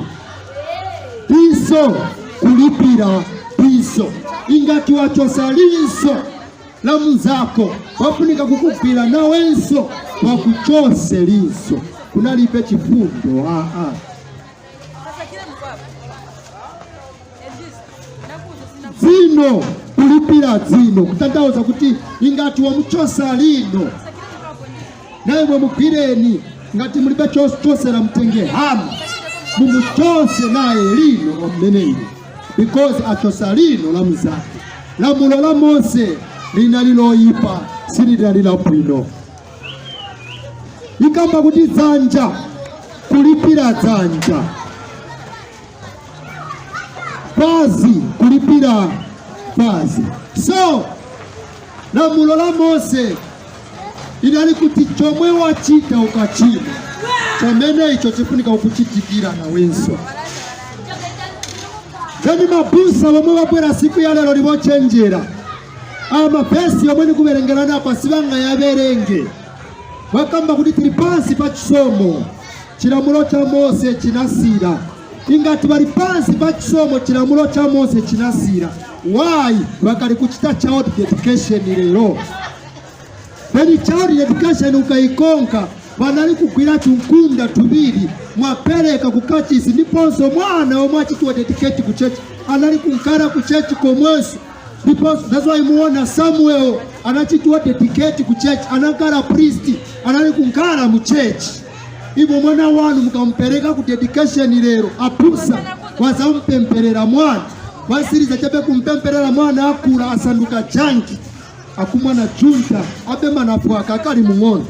Piso kulipira piso. Ingati wachosa linso la muzako wafunika kukupira na wenso wakuchose linso. Kunalipe chifundo. zino kulipira zino kutanthauza kuti ingati wamuchosa lino naye mugwireni ngati mulibe chosera mtenge hama mumuchose naye lino omeneni because achosa lino la mzake. Lamulo la Mose linaliloyipa silidalila bwino. Ikamba kuti dzanja kulipira dzanja, vazi kulipira vazi. So lamulo la Mose linali kuti chomwe wachita ukachita chomene icho chifunika ukuchitikira na wenso. Zeni mabusa wamwe wabwera siku ya lero libochenjera amapesi yomwe nikuberengerana apa sibanga yaberenge wakamba kuti tili pansi pa chisomo chilamulo cha Mose chinasira. Ingati bali pansi pa chisomo chilamulo cha Mose chinasira, why wakali kuchita child dedication lero? Peni child dedication ukaikonka vanali kugwira tunkunda tubiri mwapereka kukachisi ndiponso mwana omwachitiwa dedicate ku church anali kunkara ku church komwenso. Because that's why muona Samuel anachitiwa dedicate ku church, anakara priest anali kunkara mu church. Ibo mwana wanu mukampereka ku dedication lero apusa wazampemperera mwana wasiriza chabe kumpemperera mwana akula asanduka janki akumwana junta abe manafwaka akali mung'ono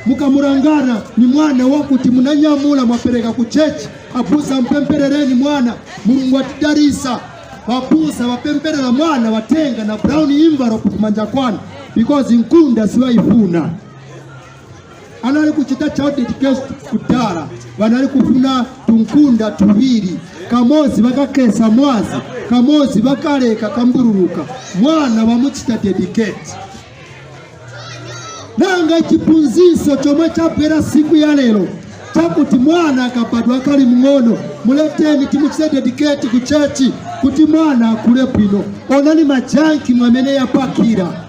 mukamurangana ni mwana wakuti munanyamula mwapereka ku church apusa mpemperereni mwana Mulungu atidarisa wapusa wapemperera mwana watenga na brown envelope kumanja kwana because nkunda siwaifuna. Anali kuchita child dedication kutara wanali kufuna tunkunda tubiri kamozi bakakesa mwazi kamozi bakaleka kambururuka mwana wamuchita dedicate. Nanga chipunziso chomwe chapera siku ya lero chakuti mwana akabadwa akali mng'ono muleteni timuchite dedicate ku church kuti mwana akule bwino. Onani majanki mwamene yapakira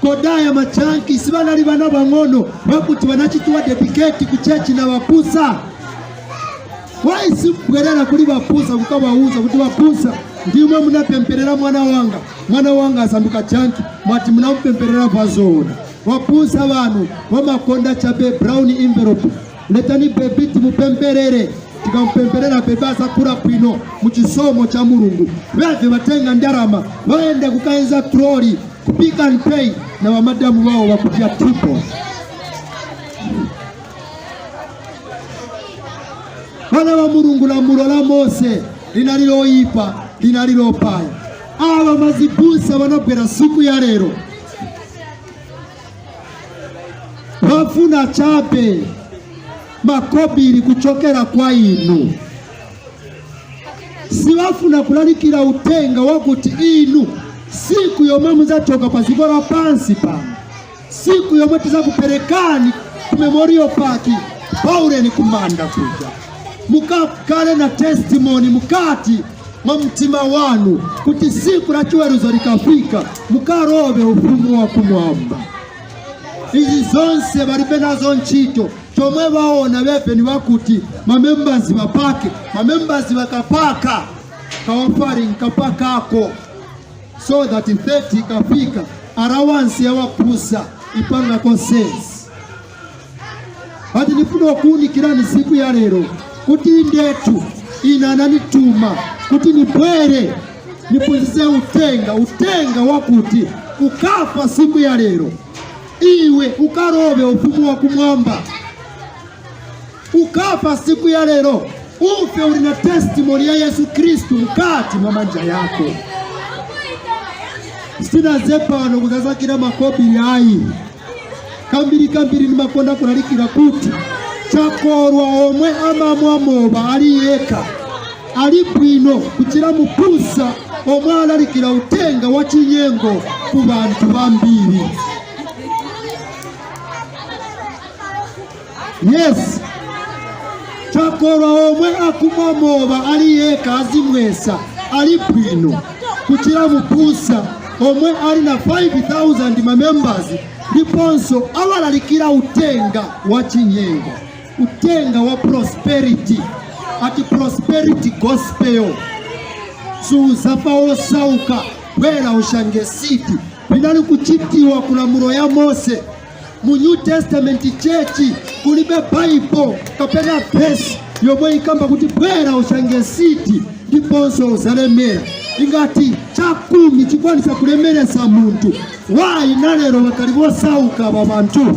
kodaya machanki sibanali bana bang'ono bakuti banachitiwa dedicate ku church na wapusa. Why simpwerera kuli bapusa kukabauza kuti bapusa ndimwe munapemperera mwana wanga asanduka janki mwati munampemperera vazona. Wapusa banu wamakonda chabe brown envelope letani bebiti mupemperere tikampemperera bebasa kura kwino mu chisomo cha Mulungu bave batenga ndarama baende kukaenza troli kupika and pay na wamadamu wao wakutia triple. Wana wa Mulungu lamulo la Mose linaliloyipa linalilopaya aba mazibusa wanabwera siku ya lero wafuna chape makobiri kuchokera kwa inu. Siwafuna kulalikira utenga wakuti inu siku yomwe muzachoka pazikora pansi pa siku yomwe tizakuperekani ku memorial park Pauleni kumanda kuja mukakale na testimony mukati mwa mtima wanu kuti siku la chiweruzo likafika mukarobe ufumu wa kumwamba. Izi zonse balibe nazo nchito chomwe baona bepe ni wakuti mamembers bapake mamembers bakapaka kawafari nkapakako so that 30 kafika arawansi ya wapusa ipanga consensus. Hati nifuno kuni kirani siku ya lero kuti ndetu inananituma kuti nipwere nipunzize utenga wakuti ukafa siku ya lero iwe ukarobe ufumu wa kumwamba. Ukafa siku ya lero ufe ulina testimony ya Yesu Kristu mkati mwa manja yako. Sina zepano kukazakira makobiri ayi kambiri ni makonda kulalikira kuti chakorwa omwe amamwamoba aliyeka ali bwino kuchira mupusa omwe alalikira utenga wa chinyengo ku bantu bambiri. Yes, chakorwa omwe akumwamoba aliyeka azimwesa ali bwino kuchira mupusa omwe ali na 5,000 members ndiponso awalalikira utenga wa chinyengo utenga wa prosperity ati prosperity gospel. suzafa osauka bwera ushange siti binali kuchitiwa kulamulo ya Mose mu New Testament chechi kulibe Bible kapena pesi yomwe ikamba kuti bwera ushange siti ndiponso uzalemera ingati chakumi chikwanisa kulemeresa muntu wayi nalero bakali bosauka babantu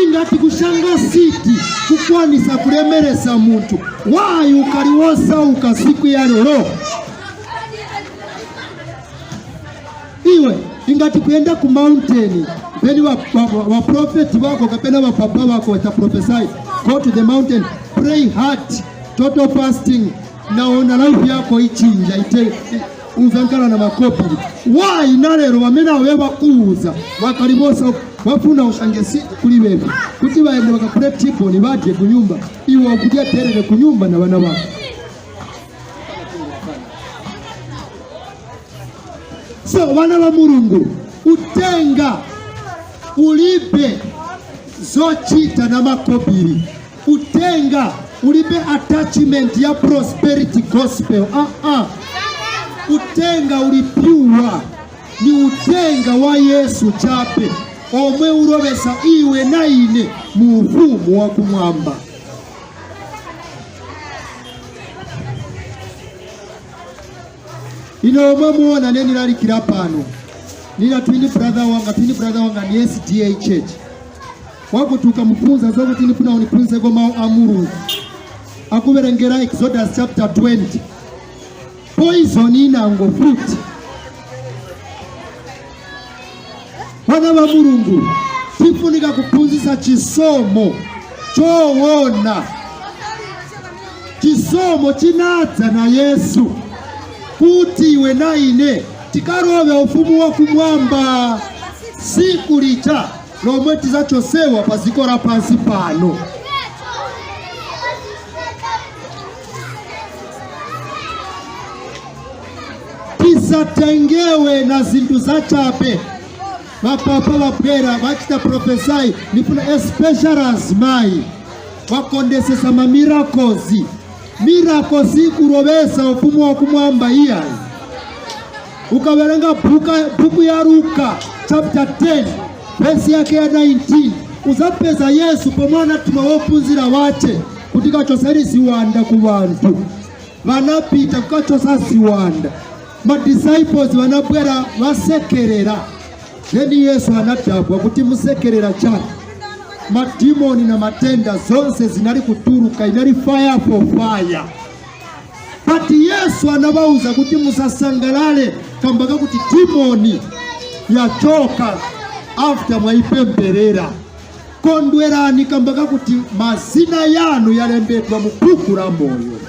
ingati kushanga siti kukwanisa kulemeresa muntu wayi ukali wosauka siku ya lero iwe ingati kuenda ku mountain then wa prophet wako kapena wa papa wako wataprophesy go to the mountain pray hard total fasting naona life yako ichinja ite uzankala na makopi wayi nalero bamena weba kuuza bakalimosa wafuna ushange siti kuli bebe kuti baende bakakule tipo ni badye kunyumba iwe wakujia terere kunyumba na bana bako. So wana wa Mulungu utenga ulipe zochita na makobiri utenga ulipe attachment ya prosperity gospel utenga ulipiwa ni utenga wa Yesu chape omwe urobesa iwe naine mu ufumu wa kumwamba. Ino muona neni lalikira pano nina twini brother wanga ni SDA church wakutuka mupunza zokuti nifuna unipunze goma amuru akuberengera Exodus chapter 20 poison inango fruit wana wa Mulungu tifunika kupunzisa chisomo chowona chisomo chinadza na Yesu kuti iwe naine tikarobe ufumu wa kumwamba siku licha lomwe tizachosewa paziko la pansi pano. Tisatengewe na zindu za chape bapapa bapera bakita profesai nifuna especially as mai wakondesesa mamirakozi mirakozi kurobesa ufumu wa kumwamba iya ukawerenga buku ya Luka chapter 10 verse yake ya 19 uzapeza Yesu pomwana tumawopunzira wache kutika choseri siwanda ku bantu banapita kukachosa siwanda ma disciples wanabwera basekerera then Yesu anatapwa kuti musekerera cyane madimoni na matenda zonse zinali kuturuka inali fire for fire but Yesu anabauza kuti musasangalale kambaga kuti demoni yachoka after mwaipemberera kondwerani kambaga kuti mazina yanu yalembetwa mubuku la moyo.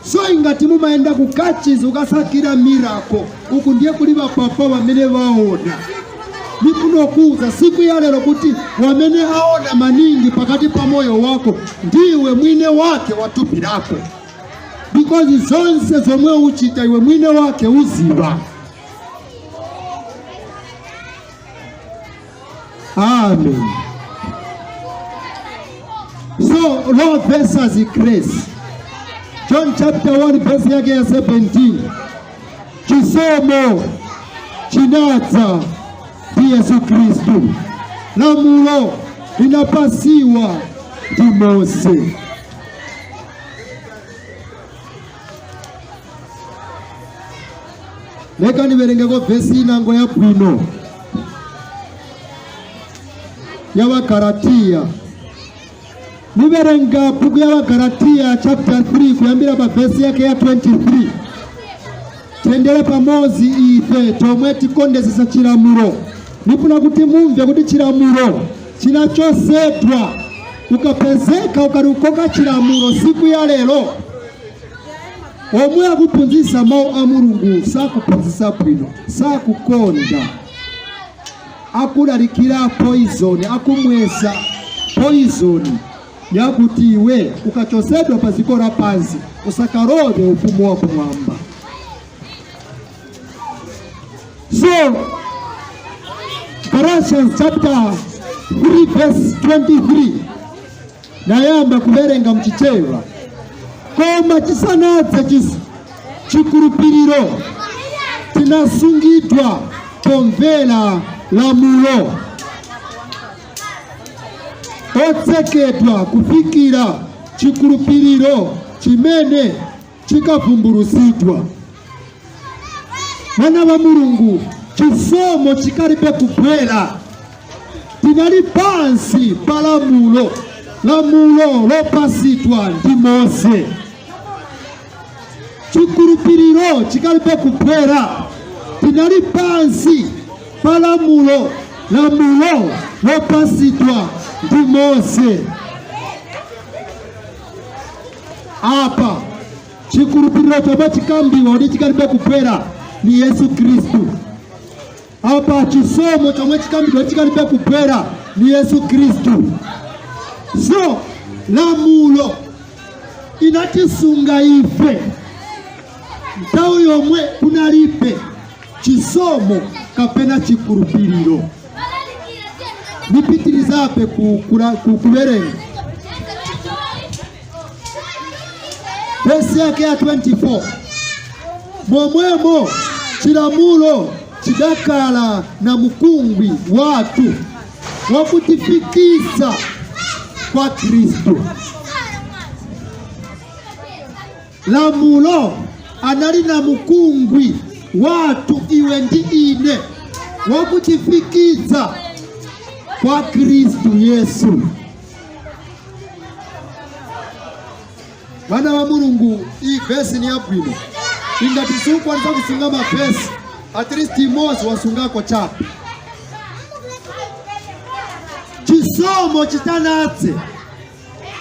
So ingati mumaenda kukachiza ukasakira mirako uku ndiye kuli bapapa bamene baona nifuno kuza siku ya lero kuti wamene aona maningi pakati pa moyo wako ndiwe mwine wake watupirako because zonse zomwe uchita iwe mwine wake uziba. Amen. So Lord versus grace John chapter 1 verse yake ya 17 Chisomo chinadza Yesu Kristu lamulo linapasiwa ndi Mose. Leka niverengeko vesi inango ya bwino ya Wagalatia niverenga buku ya Wagalatia chapter 3 kuyambira pa vesi yake ya 23 tendele pamozi ife tomwe tikondesesa chilamulo nifuna kuti mumve kuti chilamulo chinachosedwa ukapezeka ukarukoka chilamulo siku ya lero omwe akupunzisa mau a Mulungu sakupunzisa bwino sakukonda akulalikira poison akumwesa poison yakuti iwe ukachosedwa paziko la pansi usakarobe ufumu wa kumwamba. So Galatians chapter 3 verse 23 nayamba kuverenga mchichewa koma chisanadze chikulupiriro tinasungidwa pomvera lamulo otsekedwa kufikira chikulupiriro chimene chikavumbulusidwa. Vana va Mulungu, chisomo chikalibe kubwera, tinali pansi pa lamulo lopasidwa ndi Mose. Chikulupiriro chikalibe kubwera, tinali pansi pa lamulo lopasidwa ndi Mose. Apa chikulupiriro chomwe chikambiwa ndi chikalibe kubwera ni Yesu Kristu. Apa chisomo chomwe chikambiwa chikalibe kubwera ni Yesu Kristu. So lamulo inatisunga ife nthawi yomwe kunalibe chisomo kapena chikulupiriro. Nipitirizabe kuverenga verse yake ya 24. Momwemo chilamulo chidakala na mukungwi watu wakutifikisa kwa Kristo. Lamulo anali na mukungwi watu iwe ndi ine wakutifikisa kwa Kristo Yesu. Vana va Mulungu, hii verse ni yabwino. Ingati sukwanza kusunga mavesi, at least Mose wasungako chape. Chisomo chitanatse,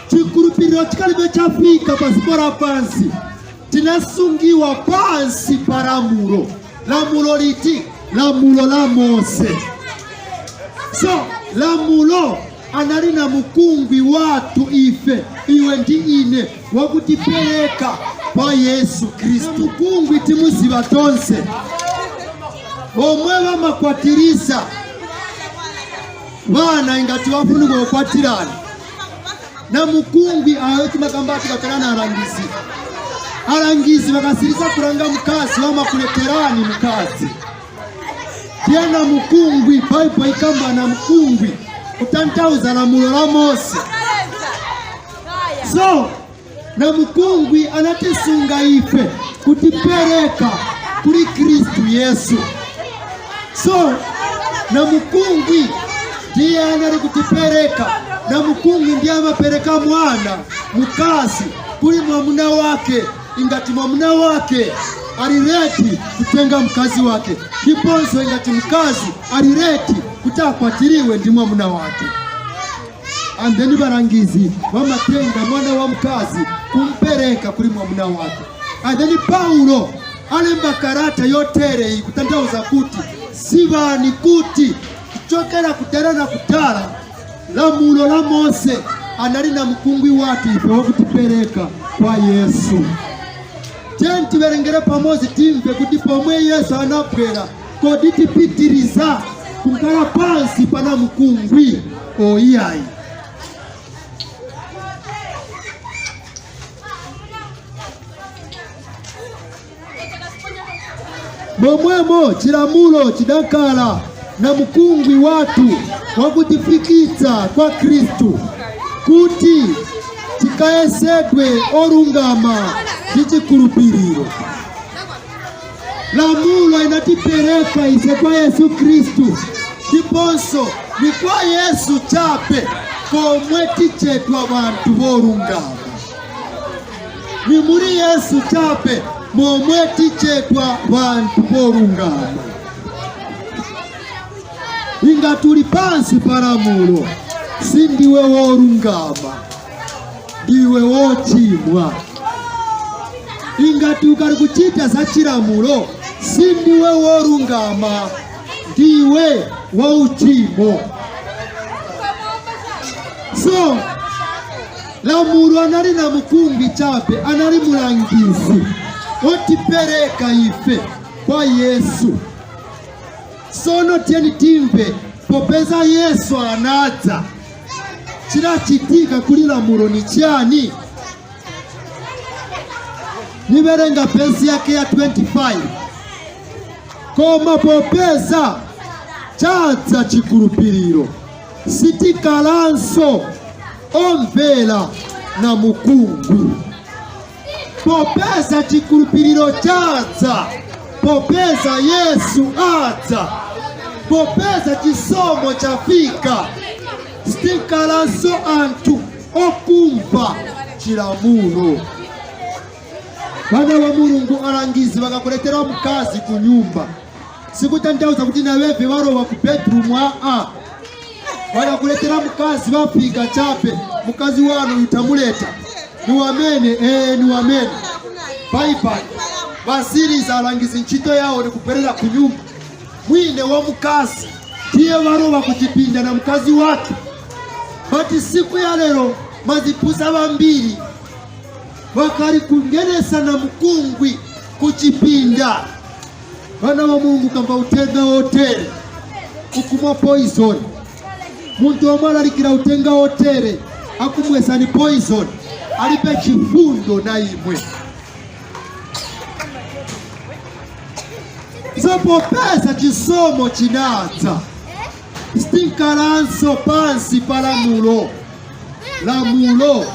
chikulupiriro chikalibe chafika pasipora pansi, tinasungiwa pansi pa lamulo. Lamulo liti? Lamulo la Mose. So lamulo anali na mukungwi watu ife iwe ndi ine wakutipeleka kwa Yesu Kristu. Mukungwi timuziva tonse omwe vamakwatirisa vana ingati vafunika okwatirana na mukungwi ayo timakambati kakalana alangizi vakasirisa kulanga mukazi vamakuleterani mukazi tiena mukungwi Bible ikamba na mukungwi utantauza lamulo la Mose. So na mukungwi anatisunga ife kutipeleka kuri Kristu Yesu. So na mukungwi ndiye anali kutipeleka, na mukungwi ndiye amapeleka mwana mukazi kuri mwamuna wake, ingati mwamuna wake alireti kutenga mkazi wake, ndiponso ingati mkazi alireti kutakwatiriwe ndi mwamuna wake. And then barangizi wamatenga mwana wa mkazi kumpeleka kuri mwamuna wake. And then Paulo alemba karata yotere kutandauza kuti sibani kuti kuchokera kutera na kutara lamulo la Mose anali na mkungwi wake ife wakutipeleka kwa Yesu. Tenti verengere pamozi timve kuti pomwe Yesu anabwera koditipitiriza kukala pansi pana mkungwi oiyayi. Momwemo chilamulo chidakala na mkungwi watu wakutifikitsa kwa Kristu kuti tikayesedwe orungama ndi chikulupiriro. Lamulo inatipeleka ise kwa Yesu Kristu, ndiponso ni kwa Yesu chape komwe tichetwa bantu borungama. Ni muri Yesu chape momwe tichetwa bantu borungama. Inga tuli pansi pa lamulo, sindiwe worungama, ndiwe wochimwa. Inga tukali kuchita za chilamulo, sindiwe worungama, ndiwe wauchimo. So lamulo anali na mkungwi chape, anali mulangizi otipeleka ife kwa Yesu. Sono tieni timve popeza Yesu anadza chirachitika kuli lamulo ni chani? Niverenga pensi yake ya 25. Koma popeza chadza chikulupiriro sitikalanso omvera na mukungwi. Popeza chikulupiriro chadza, popeza Yesu adza, popeza chisomo chafika, sitikalanso anthu okumva chilamulo. Bana wa Mulungu alangizi bakakuletera mukazi ku nyumba, sikutanthauza kuti naweve warowa ku bedroom. Bakakuletera mukazi bafika chape, mukazi wanu utamuleta niwamene. Niwamene bye. Basiriza alangizi nchito yao ni kuperera ku nyumba. Mwine wa mukazi ndiye warowa kuchipinda na mukazi wake. Bati siku ya lero mazipusa bambiri wakari kungenesa na mukungwi kuchipinda. Bana wa Mungu kamba utenga hotere kukumwa poison. Muntu omala alikira utenga hotere akumwesa ni poison, alipe chifundo na imwe. Popeza chisomo chinadza, sitikalanso pansi pa lamulo. Lamulo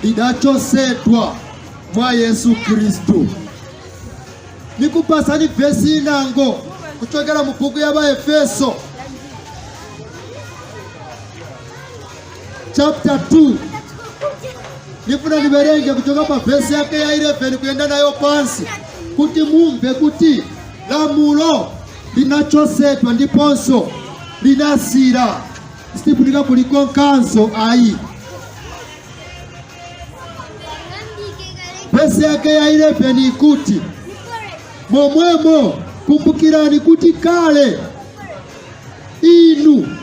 lidachosedwa mwa Yesu Kristu. Nikupasani vesi inango kuchokera mu buku ya Efeso chapter 2. Nifuna niberenge kutoka pa vesi yake ya 11 kuenda nayo pansi, kuti mumve kuti lamulo linachosedwa ndiponso linasira, sitifunika kuliko nkanzo ayi. Vesi yake ya 11 ikuti, momwemo kumbukirani kuti kale inu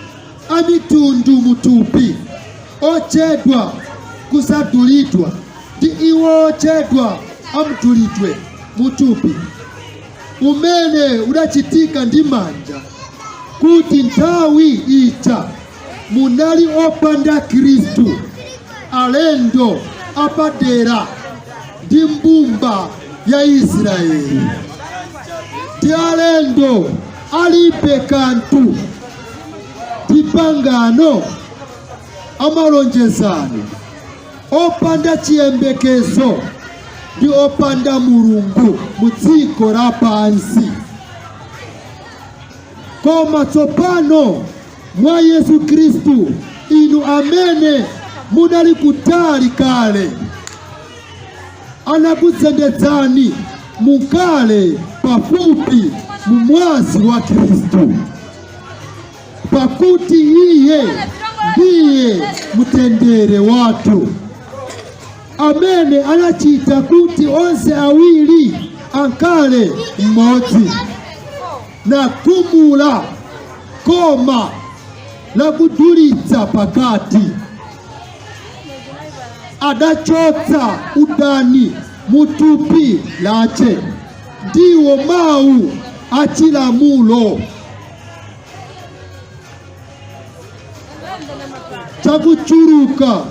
amitundu mutupi ochedwa kusatulidwa ndi iwo ochedwa amutulidwe mutupi umene udachitika ndi manja, kuti nthawi ija munali opanda Kristu, alendo apadera ndi mbumba ya Israeli. Ndi alendo alibe kanthu ndi pangano amalonjezano, opanda chiyembekezo ndi opanda Mulungu mu dziko lapansi. Koma tsopano mwa Yesu Kristu, inu amene munali kutali kale, anakutsendetsani mukale pafupi mumwazi wa Kristu, pakuti iye ndiye mtendere watu, amene anachita kuti onse awiri ankale mmodzi, na kumula koma la kudulitsa pakati. Adachotsa udani mutupi lache, ndiwo mawu a Chilamulo, chakuchuruka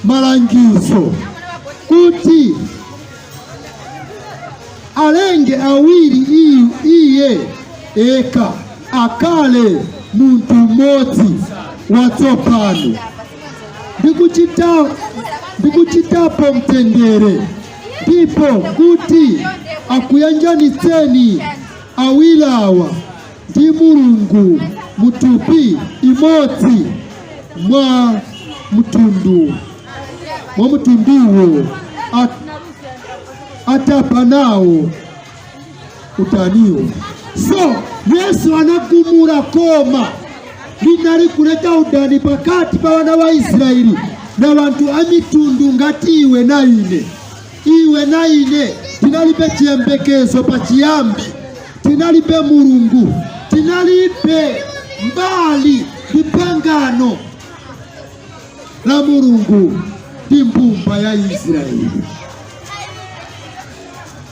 malangizo, kuti alenge awiri iye eka akale muntu mmodzi watsopano, ndikuchitapo mtendere, ndipo kuti akuyanjanitseni awilawa ndi Mulungu mutupi imodzi mwa mtunduwo atapa nawo utaniwo. So Yesu anagumula koma linali kuleta udani pakati pa wana wa Israeli na bantu amitundu ngati iwe na ine. Iwe na ine tinalibe chiyembekezo pa chiyambi, tinalibe Mulungu, tinalibe mbali lipangano la Mulungu ndi mbumba ya Israeli.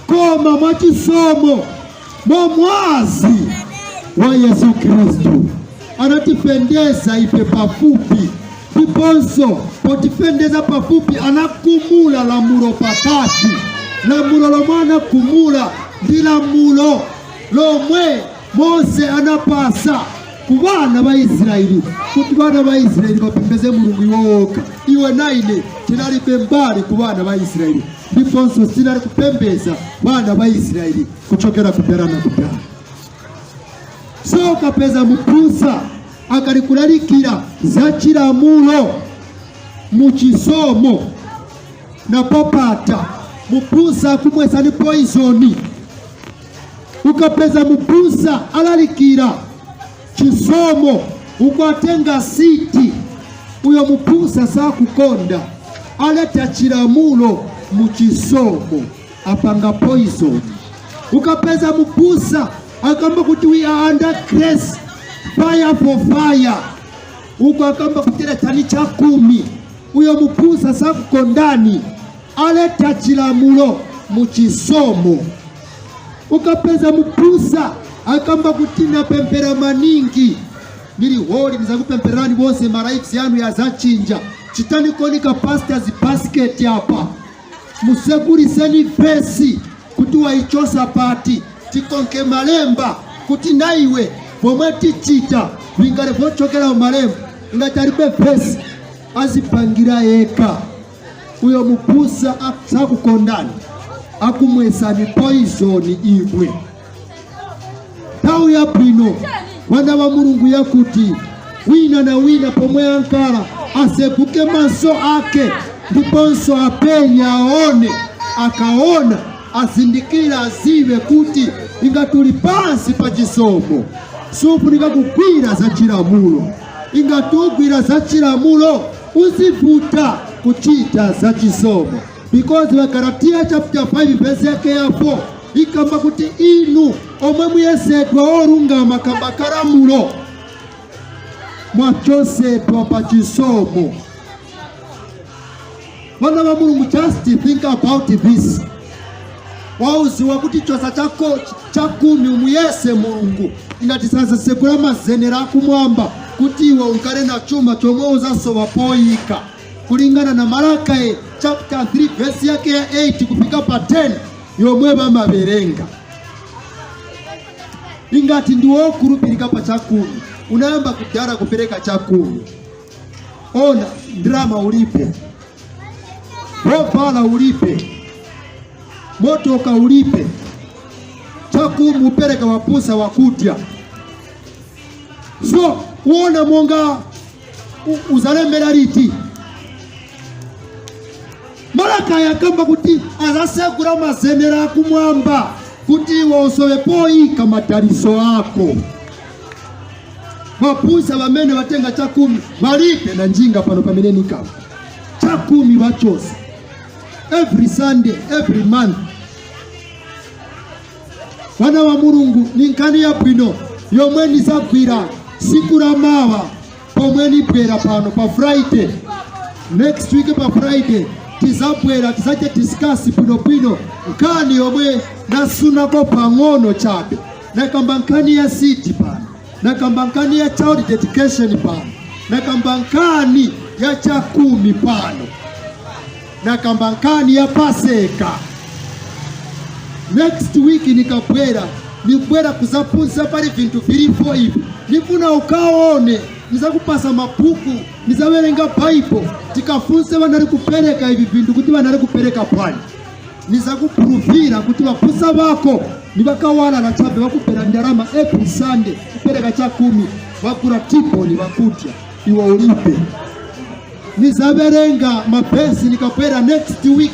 Koma mwa chisomo momwazi wa Yesu Kristu, anatifendeza ipe pafupi. Ndiponso potifendeza pafupi anakumula lamulo patatu. Lamulo lomwana kumula ndi lamulo lomwe Mose anapasa ku bana ba Israeli, kuti bana ba Israeli bapembeze Mulungu iwoka. Iwe naine tinali pembali ku bana ba Israeli, ndiponso tinali kupembeza bana ba Israeli kuchokera kudala na kudala. So kapeza mupusa akalikulalika za Chilamulo mu Chisomo na papata. Mupusa kumwesa ni poisoni. Ukapeza mupusa alalikira Chisomo ukwatenga siti, uyo mupusa saa kukonda aleta Chilamulo mu Chisomo apanga poison. Ukapeza mupusa akamba kuti we are under grace, fire for fire, ukakamba kutereta ni cha 10, uyo mupusa saa kukondani aleta Chilamulo mu Chisomo. Ukapeza mupusa akamba kutina pempera maningi, nili holi nizakupemperani bose maraiksi yanu ya zachinja chitani konika pastors basket hapa museguliseni pesi kuti waichosa pati tikonke malemba kuti naiwe pomwe tichita vingale vochokera malemba ngataribe pesi azipangira eka. Uyo mupusa akukondani akumwesa ni poison iwe. Tau ya pino wana wa Mulungu yakuti wina na wina pomwe ankala asepuke maso ake, ndiponso apenya aone, akaona asindikira azive kuti ingatuli pansi pa Chisomo supu nikakugwira za Chilamulo. Ingatugwira za Chilamulo uzivuta kuchita za Chisomo, because Galatia chapter 5 verse yake ya 4 ikamba kuti inu omwe muyesedwa olungama kamba Kalamulo mwachosedwa pa Chisomo. Wana wa Mulungu, just think about this. Wauziwa kuti chosa chako cha 10 umuyese Mulungu ingati sasa sekula mazenera akumwamba kuti iwe unkale na chuma chomwe uzasowa poyika kulingana na Malaki chapter 3 verse yake ya 8 kufika pa 10 yomwe bamaberenga. Ingati ndiwo kurupirika pa cha 10 unaamba kudara kupeleka cha 10. Ona drama ulipe, wofala ulipe, motoka ulipe, cha 10 upeleka wapusa wakutya. So uona monga uzalemera liti Malaki yakamba kuti azasegura mazenera akumwamba kuti waosowe poyika mataliso ako. Wapusa bamene batenga cha 10 balipe na njinga pano pameneni kama cha 10 bachosa every Sunday, every month. Wana wa Mulungu ninkani ya pino yomwe nizagwira siku la mawa pomwe nipera pano pa Friday. Next week pa Friday tizabwera tizache discuss pino nkani yomwe nasunako pang'ono chabe, nakamba nkani ya city pano, nakamba nkani ya child dedication pano, nakamba nkani ya cha 10 pano, nakamba nkani ya Paseka. Next week nibwera kuzapunza pali vintu vilipo hivi. Nifuna ukaone, nizakupasa mapuku, nizawerenga Bible, tikafunse wanali kupeleka hivi vintu kuti wanali kupeleka pwani. Nizakupuruvira kuti wapusa wako nibakawala na chabe wakupera ndarama every Sunday kupeleka cha 10 wakura tiponi wakutya iwa ulipe. Nizawerenga mapesi nikapera next week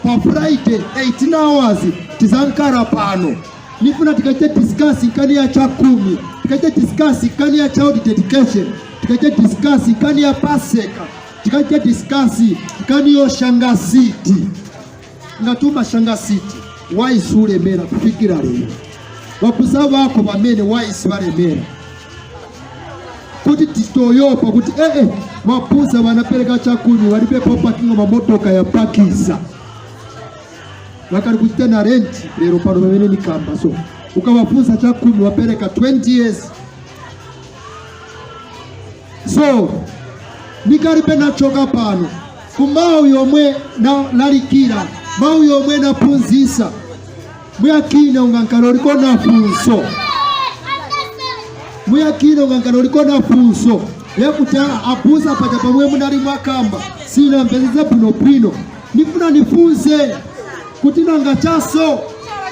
pa Friday 18 hours tizankara pano. Nifuna tikache discuss nkani ya cha 10, tikache discuss nkani ya child dedication, tikache discuss nkani ya Paseka, tikache discuss nkani yo shangasiti. Ngatuma shangasiti wise ulemera kufikira leo. Wapusa wako bamene wise balemera kuti titoyopa kuti wapusa wanapeleka cha 10 walipe property ngo mamotoka ya pakisa wakari kuchita na rent lero pano bamene ni kamba. So ukawafunza cha 10 wapeleka 20 years so nikalipe nachoka pano kumau yomwe na lalikira mau yomwe napunzisa muyakina ungankalo liko na funso muyakina ungankalo liko na funso yekuta apusa paja pamwe munali mwakamba sina mpezeze pino nifuna nifunze kuti nanga chaso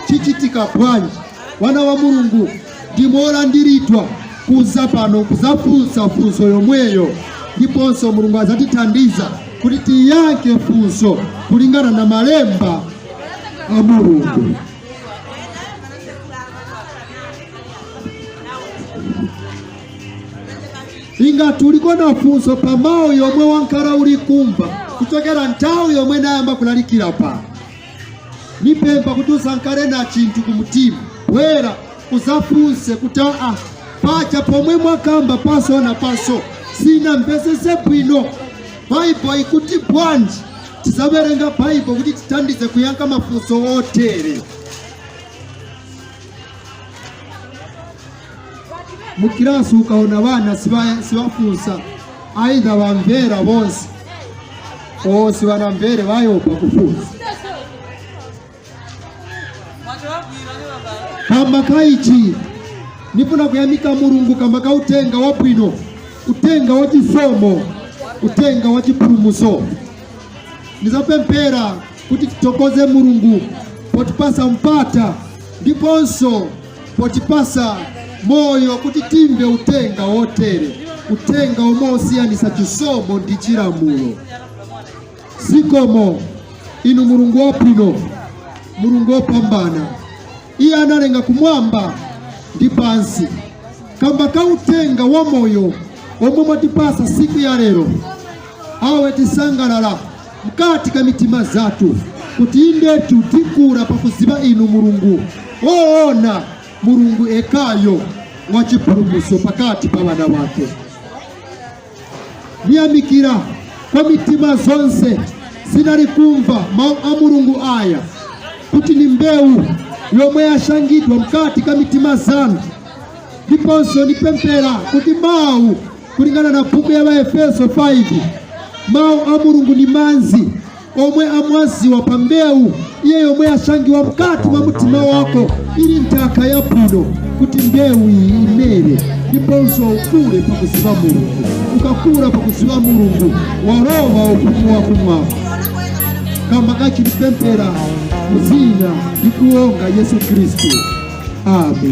chichitika bwanji wana wa Mulungu ndimola ndiritwa kuza pano kuzafunsa funso yomweyo ndiponso Mulungu azatithandiza kuti tiyankhe funso kulingana na malemba a Mulungu. Inga tuliko na funso pamao yomwe wankala uli kumva kuchokera nthawi yomwe nayamba kulalikira pa nipemba kuti usankale na chinthu kumutima wera uzafunse kuti pacha pomwe mwakamba paso na paso sina mpezeze bwino Bible ikuti bwanji tisaverenga Bible kuti titandize kuyankha mafunso otere. Mukirasi ukaona bana sibafunsa aidha bamvera bonse o sibanamvere bayopa kufunsa kamba kaichi nifuna kuyamika Mulungu kamba kautenga wabwino utenga wa chisomo utenga wa chipulumuso nizapempera kuti titokoze Mulungu potipasa mpata ndiponso potipasa moyo kuti timbe utenga wotere utenga umosiyanisa chisomo ndi chilamulo. Sikomo inu Mulungu wabwino Mulungu wopambana iye analenga kumwamba ndi pansi kamba kautenga wa moyo omwe mwatipasa siku ya lero awe tisangalala mkati ka mitima zatu kuti indetu tikura pakuziba inu Mulungu woona Mulungu ekayo wa chipulumuso pakati pa wana wake. Niyamikira kwa mitima zonse zinali kumva mau a Mulungu aya kuti ni mbewu yomwe yashangidwa mkati ka mitima zanu ndiponso nipempera kuti mau kulingana na buku ya Efeso 5 mau a Mulungu ni manzi omwe amwaziwa pa mbewu iye yomwe yashangiwa mkati mwa mutima wako ili ntaka ya bwino kuti mbewu imere ndiponso ukule pakuziba Mulungu ukakula pakuziba Mulungu waroba okumuwa kumwa kamba kachilipempera muzina ndikuonga Yesu Kristo. Amen.